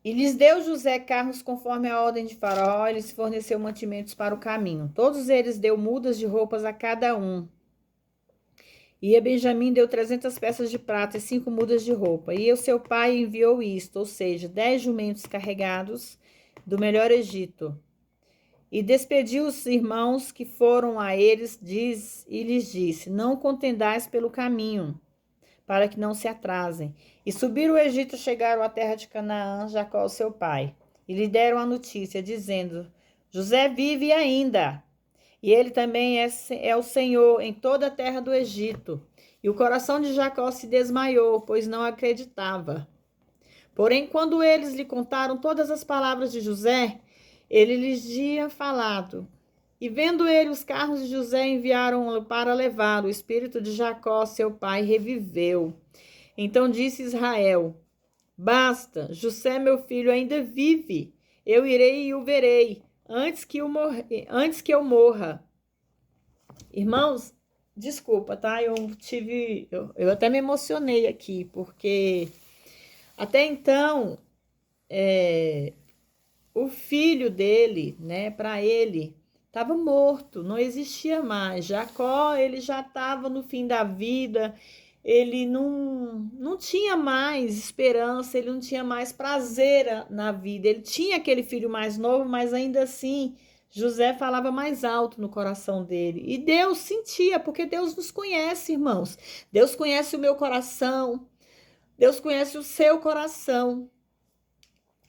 E lhes deu José carros conforme a ordem de Faraó, e lhes forneceu mantimentos para o caminho. Todos eles deu mudas de roupas a cada um. E a Benjamim deu 300 peças de prata e 5 mudas de roupa. E o seu pai enviou isto, ou seja, 10 jumentos carregados do melhor Egito. E despediu os irmãos que foram a eles e lhes disse: Não contendais pelo caminho, para que não se atrasem. E subiram o Egito, chegaram à terra de Canaã, Jacó, seu pai. E lhe deram a notícia, dizendo: José vive ainda, e ele também é o Senhor em toda a terra do Egito. E o coração de Jacó se desmaiou, pois não acreditava. Porém, quando eles lhe contaram todas as palavras de José, ele lhes tinha falado. E vendo ele os carros de José, enviaram-o para levar. O espírito de Jacó, seu pai, reviveu. Então disse Israel: Basta, José, meu filho, ainda vive. Eu irei e o verei, antes que eu morra. Irmãos, desculpa, tá? Eu até me emocionei aqui, porque até então, o filho dele, né, para ele, estava morto, não existia mais. Jacó, ele já estava no fim da vida, ele não tinha mais esperança, ele não tinha mais prazer na vida. Ele tinha aquele filho mais novo, mas ainda assim, José falava mais alto no coração dele. E Deus sentia, porque Deus nos conhece, irmãos. Deus conhece o meu coração, Deus conhece o seu coração.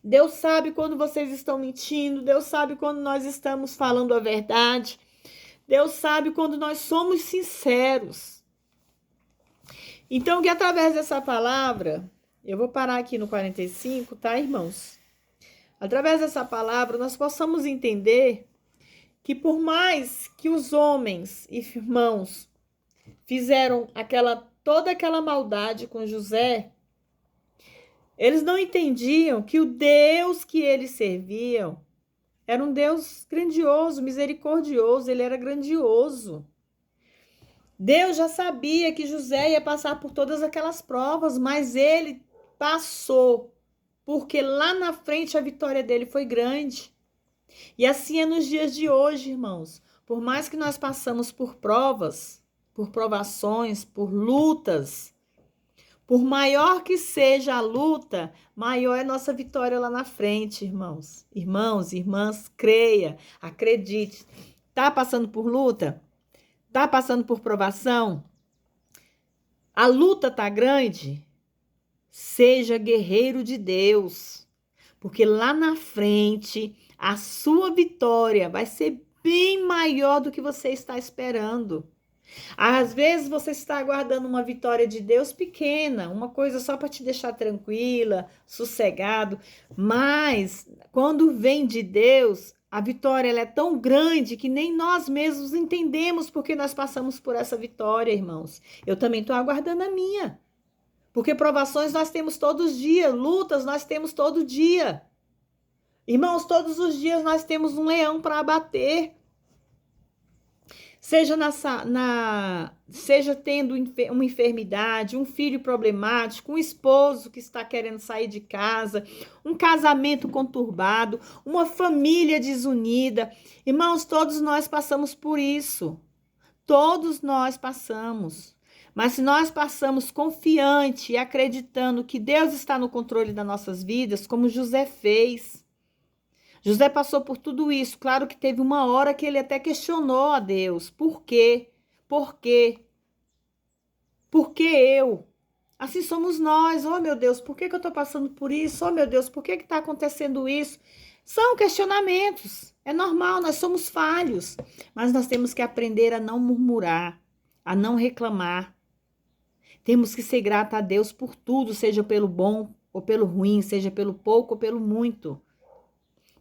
Deus sabe quando vocês estão mentindo, Deus sabe quando nós estamos falando a verdade, Deus sabe quando nós somos sinceros. Então, que através dessa palavra, eu vou parar aqui no 45, tá, irmãos? Através dessa palavra, nós possamos entender que por mais que os homens e irmãos fizeram toda aquela maldade com José, eles não entendiam que o Deus que eles serviam era um Deus grandioso, misericordioso, ele era grandioso. Deus já sabia que José ia passar por todas aquelas provas, mas ele passou, porque lá na frente a vitória dele foi grande. E assim é nos dias de hoje, irmãos. Por mais que nós passamos por provas, por provações, por lutas, por maior que seja a luta, maior é nossa vitória lá na frente, irmãos. Irmãos, irmãs, creia, acredite. Tá passando por luta? Tá passando por provação? A luta tá grande? Seja guerreiro de Deus, porque lá na frente a sua vitória vai ser bem maior do que você está esperando. Às vezes você está aguardando uma vitória de Deus pequena, uma coisa só para te deixar tranquila, sossegado, mas quando vem de Deus, a vitória ela é tão grande que nem nós mesmos entendemos porque nós passamos por essa vitória, irmãos. Eu também estou aguardando a minha, porque provações nós temos todos os dias, lutas nós temos todo dia. Irmãos, todos os dias nós temos um leão para abater. Seja tendo uma enfermidade, um filho problemático, um esposo que está querendo sair de casa, um casamento conturbado, uma família desunida. Irmãos, todos nós passamos por isso. Todos nós passamos. Mas se nós passamos confiante e acreditando que Deus está no controle das nossas vidas, como José fez. José passou por tudo isso. Claro que teve uma hora que ele até questionou a Deus. Por quê? Por quê? Por que eu? Assim somos nós. Oh, meu Deus, por que eu estou passando por isso? Oh, meu Deus, por que está acontecendo isso? São questionamentos. É normal, nós somos falhos. Mas nós temos que aprender a não murmurar, a não reclamar. Temos que ser grata a Deus por tudo, seja pelo bom ou pelo ruim, seja pelo pouco ou pelo muito.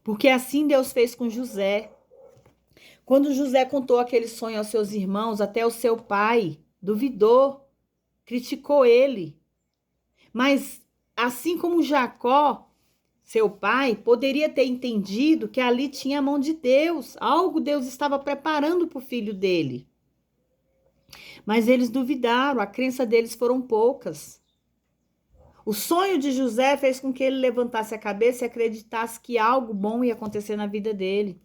Porque assim Deus fez com José. Quando José contou aquele sonho aos seus irmãos, até o seu pai duvidou, criticou ele. Mas assim como Jacó, seu pai, poderia ter entendido que ali tinha a mão de Deus, algo Deus estava preparando para o filho dele. Mas eles duvidaram, a crença deles foram poucas. O sonho de José fez com que ele levantasse a cabeça e acreditasse que algo bom ia acontecer na vida dele.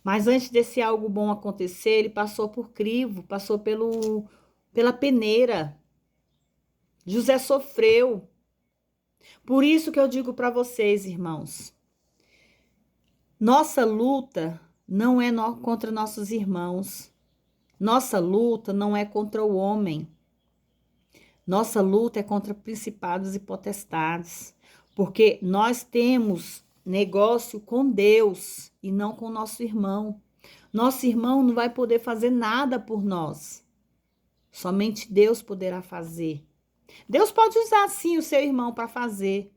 Mas antes desse algo bom acontecer, ele passou por crivo, passou pela peneira. José sofreu. Por isso que eu digo para vocês, irmãos, nossa luta não é contra nossos irmãos. Nossa luta não é contra o homem. Nossa luta é contra principados e potestades. Porque nós temos negócio com Deus e não com nosso irmão. Nosso irmão não vai poder fazer nada por nós. Somente Deus poderá fazer. Deus pode usar, sim, o seu irmão para fazer.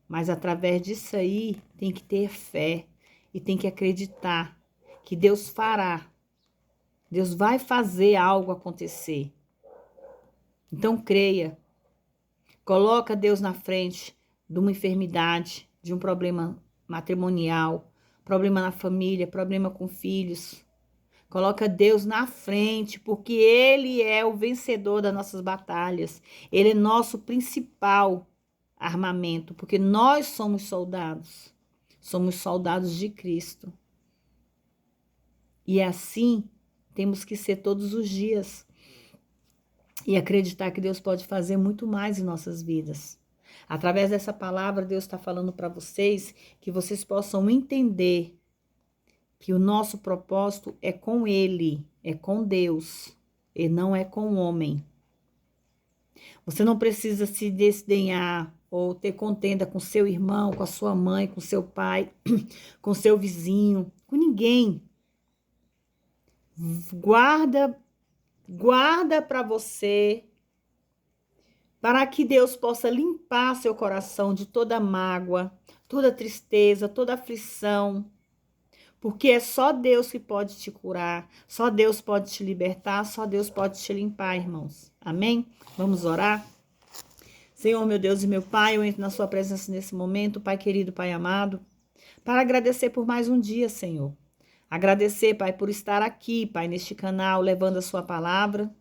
Mas através disso aí, tem que ter fé e tem que acreditar que Deus fará. Deus vai fazer algo acontecer. Então creia. Coloca Deus na frente de uma enfermidade, de um problema matrimonial, problema na família, problema com filhos. Coloca Deus na frente, porque Ele é o vencedor das nossas batalhas. Ele é nosso principal armamento, porque nós somos soldados. Somos soldados de Cristo. E assim temos que ser todos os dias. E acreditar que Deus pode fazer muito mais em nossas vidas. Através dessa palavra, Deus está falando para vocês que vocês possam entender que o nosso propósito é com Ele, é com Deus, e não é com o homem. Você não precisa se desdenhar ou ter contenda com seu irmão, com a sua mãe, com seu pai, com seu vizinho, com ninguém. Guarda para você, para que Deus possa limpar seu coração de toda mágoa, toda tristeza, toda aflição, porque é só Deus que pode te curar, só Deus pode te libertar, só Deus pode te limpar, irmãos. Amém? Vamos orar? Senhor, meu Deus e meu Pai, eu entro na sua presença nesse momento, Pai querido, Pai amado, para agradecer por mais um dia, Senhor. Agradecer, Pai, por estar aqui, Pai, neste canal, levando a sua palavra,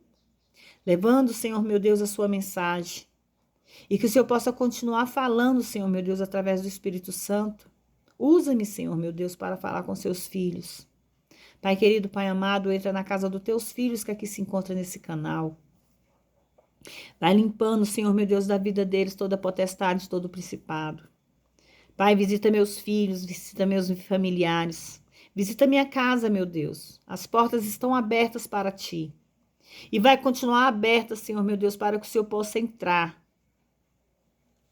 levando, Senhor, meu Deus, a sua mensagem. E que o Senhor possa continuar falando, Senhor, meu Deus, através do Espírito Santo. Usa-me, Senhor, meu Deus, para falar com seus filhos. Pai querido, Pai amado, entra na casa dos teus filhos que aqui se encontra nesse canal. Vai limpando, Senhor, meu Deus, da vida deles toda a potestade, todo o principado. Pai, visita meus filhos, visita meus familiares. Visita minha casa, meu Deus. As portas estão abertas para ti. E vai continuar aberta, Senhor, meu Deus, para que o Senhor possa entrar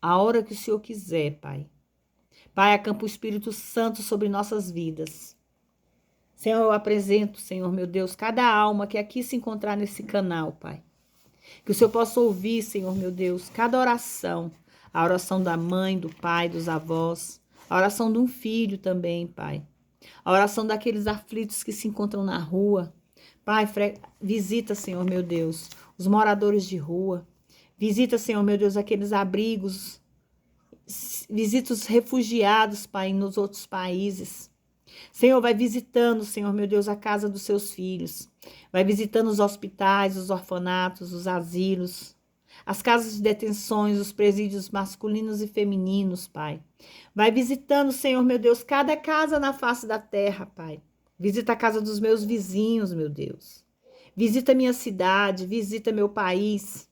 a hora que o Senhor quiser, Pai. Pai, acampa o Espírito Santo sobre nossas vidas. Senhor, eu apresento, Senhor, meu Deus, cada alma que aqui se encontrar nesse canal, Pai. Que o Senhor possa ouvir, Senhor, meu Deus, cada oração. A oração da mãe, do pai, dos avós. A oração de um filho também, Pai. A oração daqueles aflitos que se encontram na rua. Pai, visita, Senhor, meu Deus, os moradores de rua. Visita, Senhor, meu Deus, aqueles abrigos. Visita os refugiados, Pai, nos outros países. Senhor, vai visitando, Senhor, meu Deus, a casa dos seus filhos. Vai visitando os hospitais, os orfanatos, os asilos, as casas de detenções, os presídios masculinos e femininos, Pai. Vai visitando, Senhor, meu Deus, cada casa na face da terra, Pai. Visita a casa dos meus vizinhos, meu Deus. Visita minha cidade, visita meu país.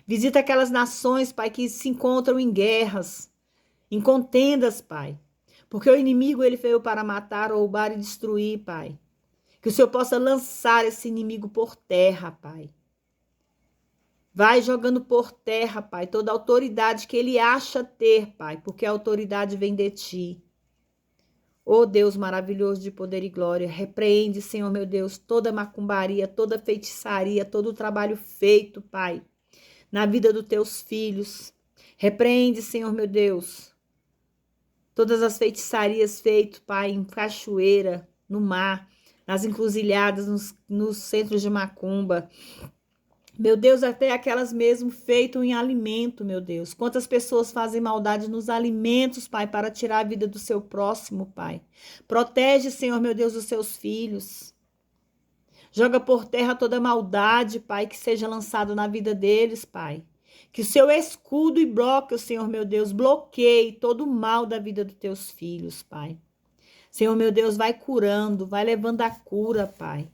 Visita aquelas nações, Pai, que se encontram em guerras, em contendas, Pai. Porque o inimigo, ele veio para matar, roubar e destruir, Pai. Que o Senhor possa lançar esse inimigo por terra, Pai. Vai jogando por terra, Pai, toda a autoridade que ele acha ter, Pai, porque a autoridade vem de ti. Ó Deus maravilhoso de poder e glória, repreende, Senhor meu Deus, toda macumbaria, toda feitiçaria, todo o trabalho feito, Pai, na vida dos teus filhos. Repreende, Senhor meu Deus, todas as feitiçarias feitas, Pai, em cachoeira, no mar, nas encruzilhadas, nos centros de macumba. Meu Deus, até aquelas mesmo feitas em alimento, meu Deus. Quantas pessoas fazem maldade nos alimentos, Pai, para tirar a vida do seu próximo, Pai. Protege, Senhor, meu Deus, os seus filhos. Joga por terra toda maldade, Pai, que seja lançado na vida deles, Pai. Que o seu escudo e bloque, Senhor, meu Deus, bloqueie todo o mal da vida dos teus filhos, Pai. Senhor, meu Deus, vai curando, vai levando a cura, Pai.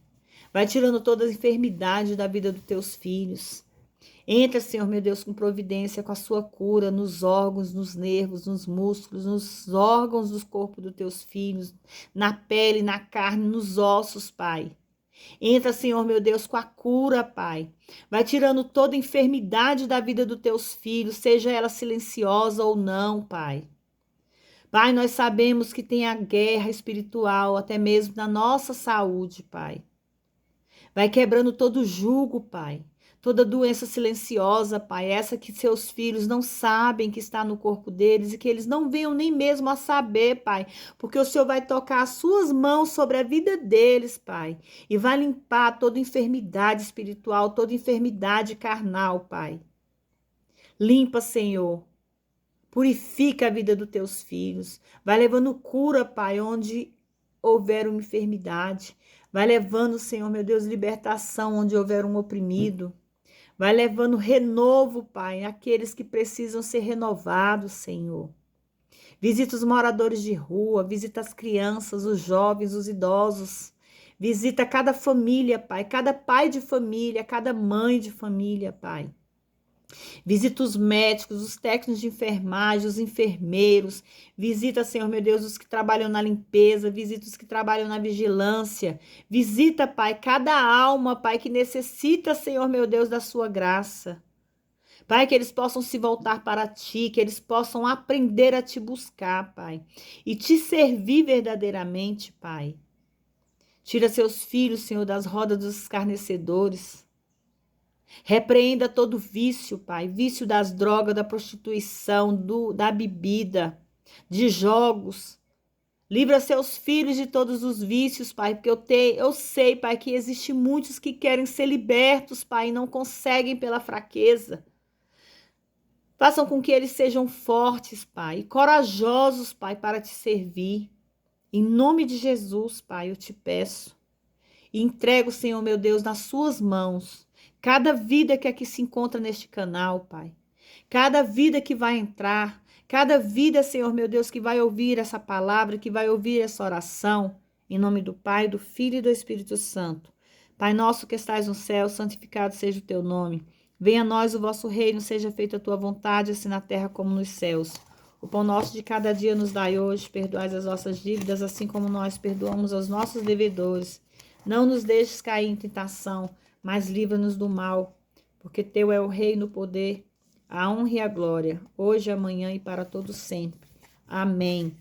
Vai tirando todas as enfermidades da vida dos teus filhos. Entra, Senhor, meu Deus, com providência, com a sua cura nos órgãos, nos nervos, nos músculos, nos órgãos do corpo dos teus filhos, na pele, na carne, nos ossos, Pai. Entra, Senhor, meu Deus, com a cura, Pai. Vai tirando toda enfermidade da vida dos teus filhos, seja ela silenciosa ou não, Pai. Pai, nós sabemos que tem a guerra espiritual, até mesmo na nossa saúde, Pai. Vai quebrando todo jugo, Pai. Toda doença silenciosa, Pai, essa que seus filhos não sabem que está no corpo deles e que eles não venham nem mesmo a saber, Pai, porque o Senhor vai tocar as suas mãos sobre a vida deles, Pai, e vai limpar toda enfermidade espiritual, toda enfermidade carnal, Pai. Limpa, Senhor. Purifica a vida dos teus filhos. Vai levando cura, Pai, onde houver uma enfermidade. Vai levando, Senhor, meu Deus, libertação onde houver um oprimido. Vai levando renovo, Pai, àqueles que precisam ser renovados, Senhor. Visita os moradores de rua, visita as crianças, os jovens, os idosos. Visita cada família, Pai, cada pai de família, cada mãe de família, Pai. Visita os médicos, os técnicos de enfermagem, os enfermeiros. Visita, Senhor, meu Deus, os que trabalham na limpeza. Visita os que trabalham na vigilância. Visita, Pai, cada alma, Pai, que necessita, Senhor, meu Deus, da sua graça. Pai, que eles possam se voltar para Ti, que eles possam aprender a Te buscar, Pai, e Te servir verdadeiramente, Pai. Tira seus filhos, Senhor, das rodas dos escarnecedores. Repreenda todo vício, Pai, vício das drogas, da prostituição, da bebida, de jogos. Livra seus filhos de todos os vícios, Pai, porque eu sei, Pai, que existe muitos que querem ser libertos, Pai, e não conseguem pela fraqueza. Façam com que eles sejam fortes, Pai, e corajosos, Pai, para te servir. Em nome de Jesus, Pai, eu te peço. E entrego, Senhor, meu Deus, nas suas mãos. Cada vida que aqui se encontra neste canal, Pai. Cada vida que vai entrar. Cada vida, Senhor, meu Deus, que vai ouvir essa palavra, que vai ouvir essa oração. Em nome do Pai, do Filho e do Espírito Santo. Pai nosso que estais no céu, santificado seja o teu nome. Venha a nós o vosso reino, seja feita a tua vontade, assim na terra como nos céus. O pão nosso de cada dia nos dai hoje. Perdoai as nossas dívidas, assim como nós perdoamos aos nossos devedores. Não nos deixes cair em tentação, mas livra-nos do mal, porque teu é o reino, o poder, a honra e a glória, hoje, amanhã e para todos sempre. Amém.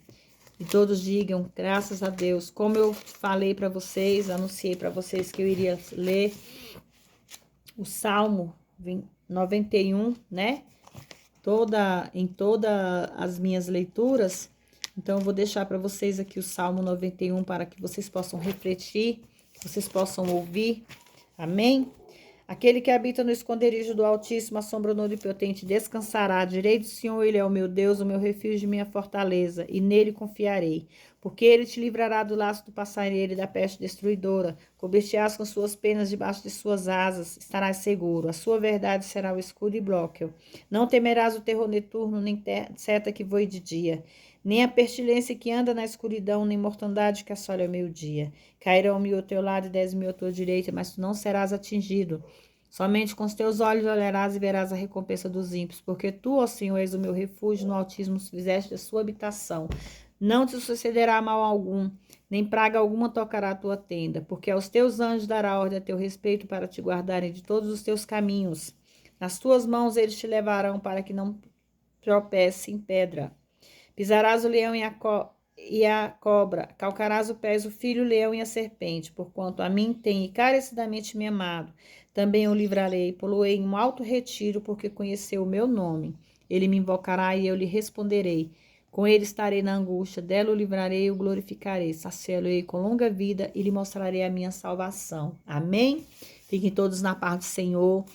E todos digam, graças a Deus. Como eu falei para vocês, anunciei para vocês que eu iria ler o Salmo 91, né? Em todas as minhas leituras. Então, eu vou deixar para vocês aqui o Salmo 91 para que vocês possam refletir, que vocês possam ouvir. Amém? Aquele que habita no esconderijo do Altíssimo, a sombra do Onipotente, descansará. À direita do Senhor, ele é o meu Deus, o meu refúgio e minha fortaleza, e nele confiarei. Porque ele te livrará do laço do passarinheiro e da peste destruidora. Cobrir-te-ás com suas penas debaixo de suas asas, estarás seguro. A sua verdade será o escudo e bloqueio. Não temerás o terror noturno, nem seta que voe de dia, nem a pestilência que anda na escuridão, nem mortandade que assole ao meio-dia. Cairão 1000 ao teu lado e 10.000 à tua direita, mas tu não serás atingido. Somente com os teus olhos olharás e verás a recompensa dos ímpios, porque tu, ó Senhor, és o meu refúgio, no Altíssimo fizeste a sua habitação. Não te sucederá mal algum, nem praga alguma tocará a tua tenda, porque aos teus anjos dará ordem a teu respeito para te guardarem de todos os teus caminhos. Nas tuas mãos eles te levarão para que não tropece em pedra. Pisarás o leão e a cobra, calcarás o pés o filho, o leão e a serpente, porquanto a mim tem encarecidamente me amado. Também o livrarei, poloei em um alto retiro, porque conheceu o meu nome. Ele me invocará e eu lhe responderei. Com ele estarei na angústia, dela o livrarei e o glorificarei. Saciá-lo-ei com longa vida e lhe mostrarei a minha salvação. Amém? Fiquem todos na paz do Senhor.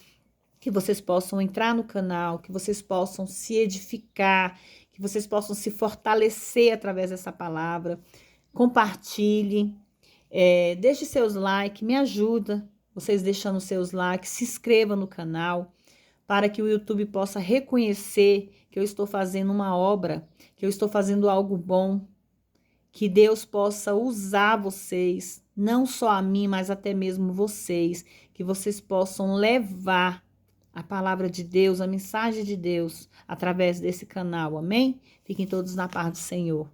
Que vocês possam entrar no canal, que vocês possam se edificar, que vocês possam se fortalecer através dessa palavra. Compartilhe, deixe seus likes, me ajuda, vocês deixando seus likes, se inscreva no canal, para que o YouTube possa reconhecer que eu estou fazendo uma obra, que eu estou fazendo algo bom, que Deus possa usar vocês, não só a mim, mas até mesmo vocês, que vocês possam levar a palavra de Deus, a mensagem de Deus através desse canal, amém? Fiquem todos na paz do Senhor.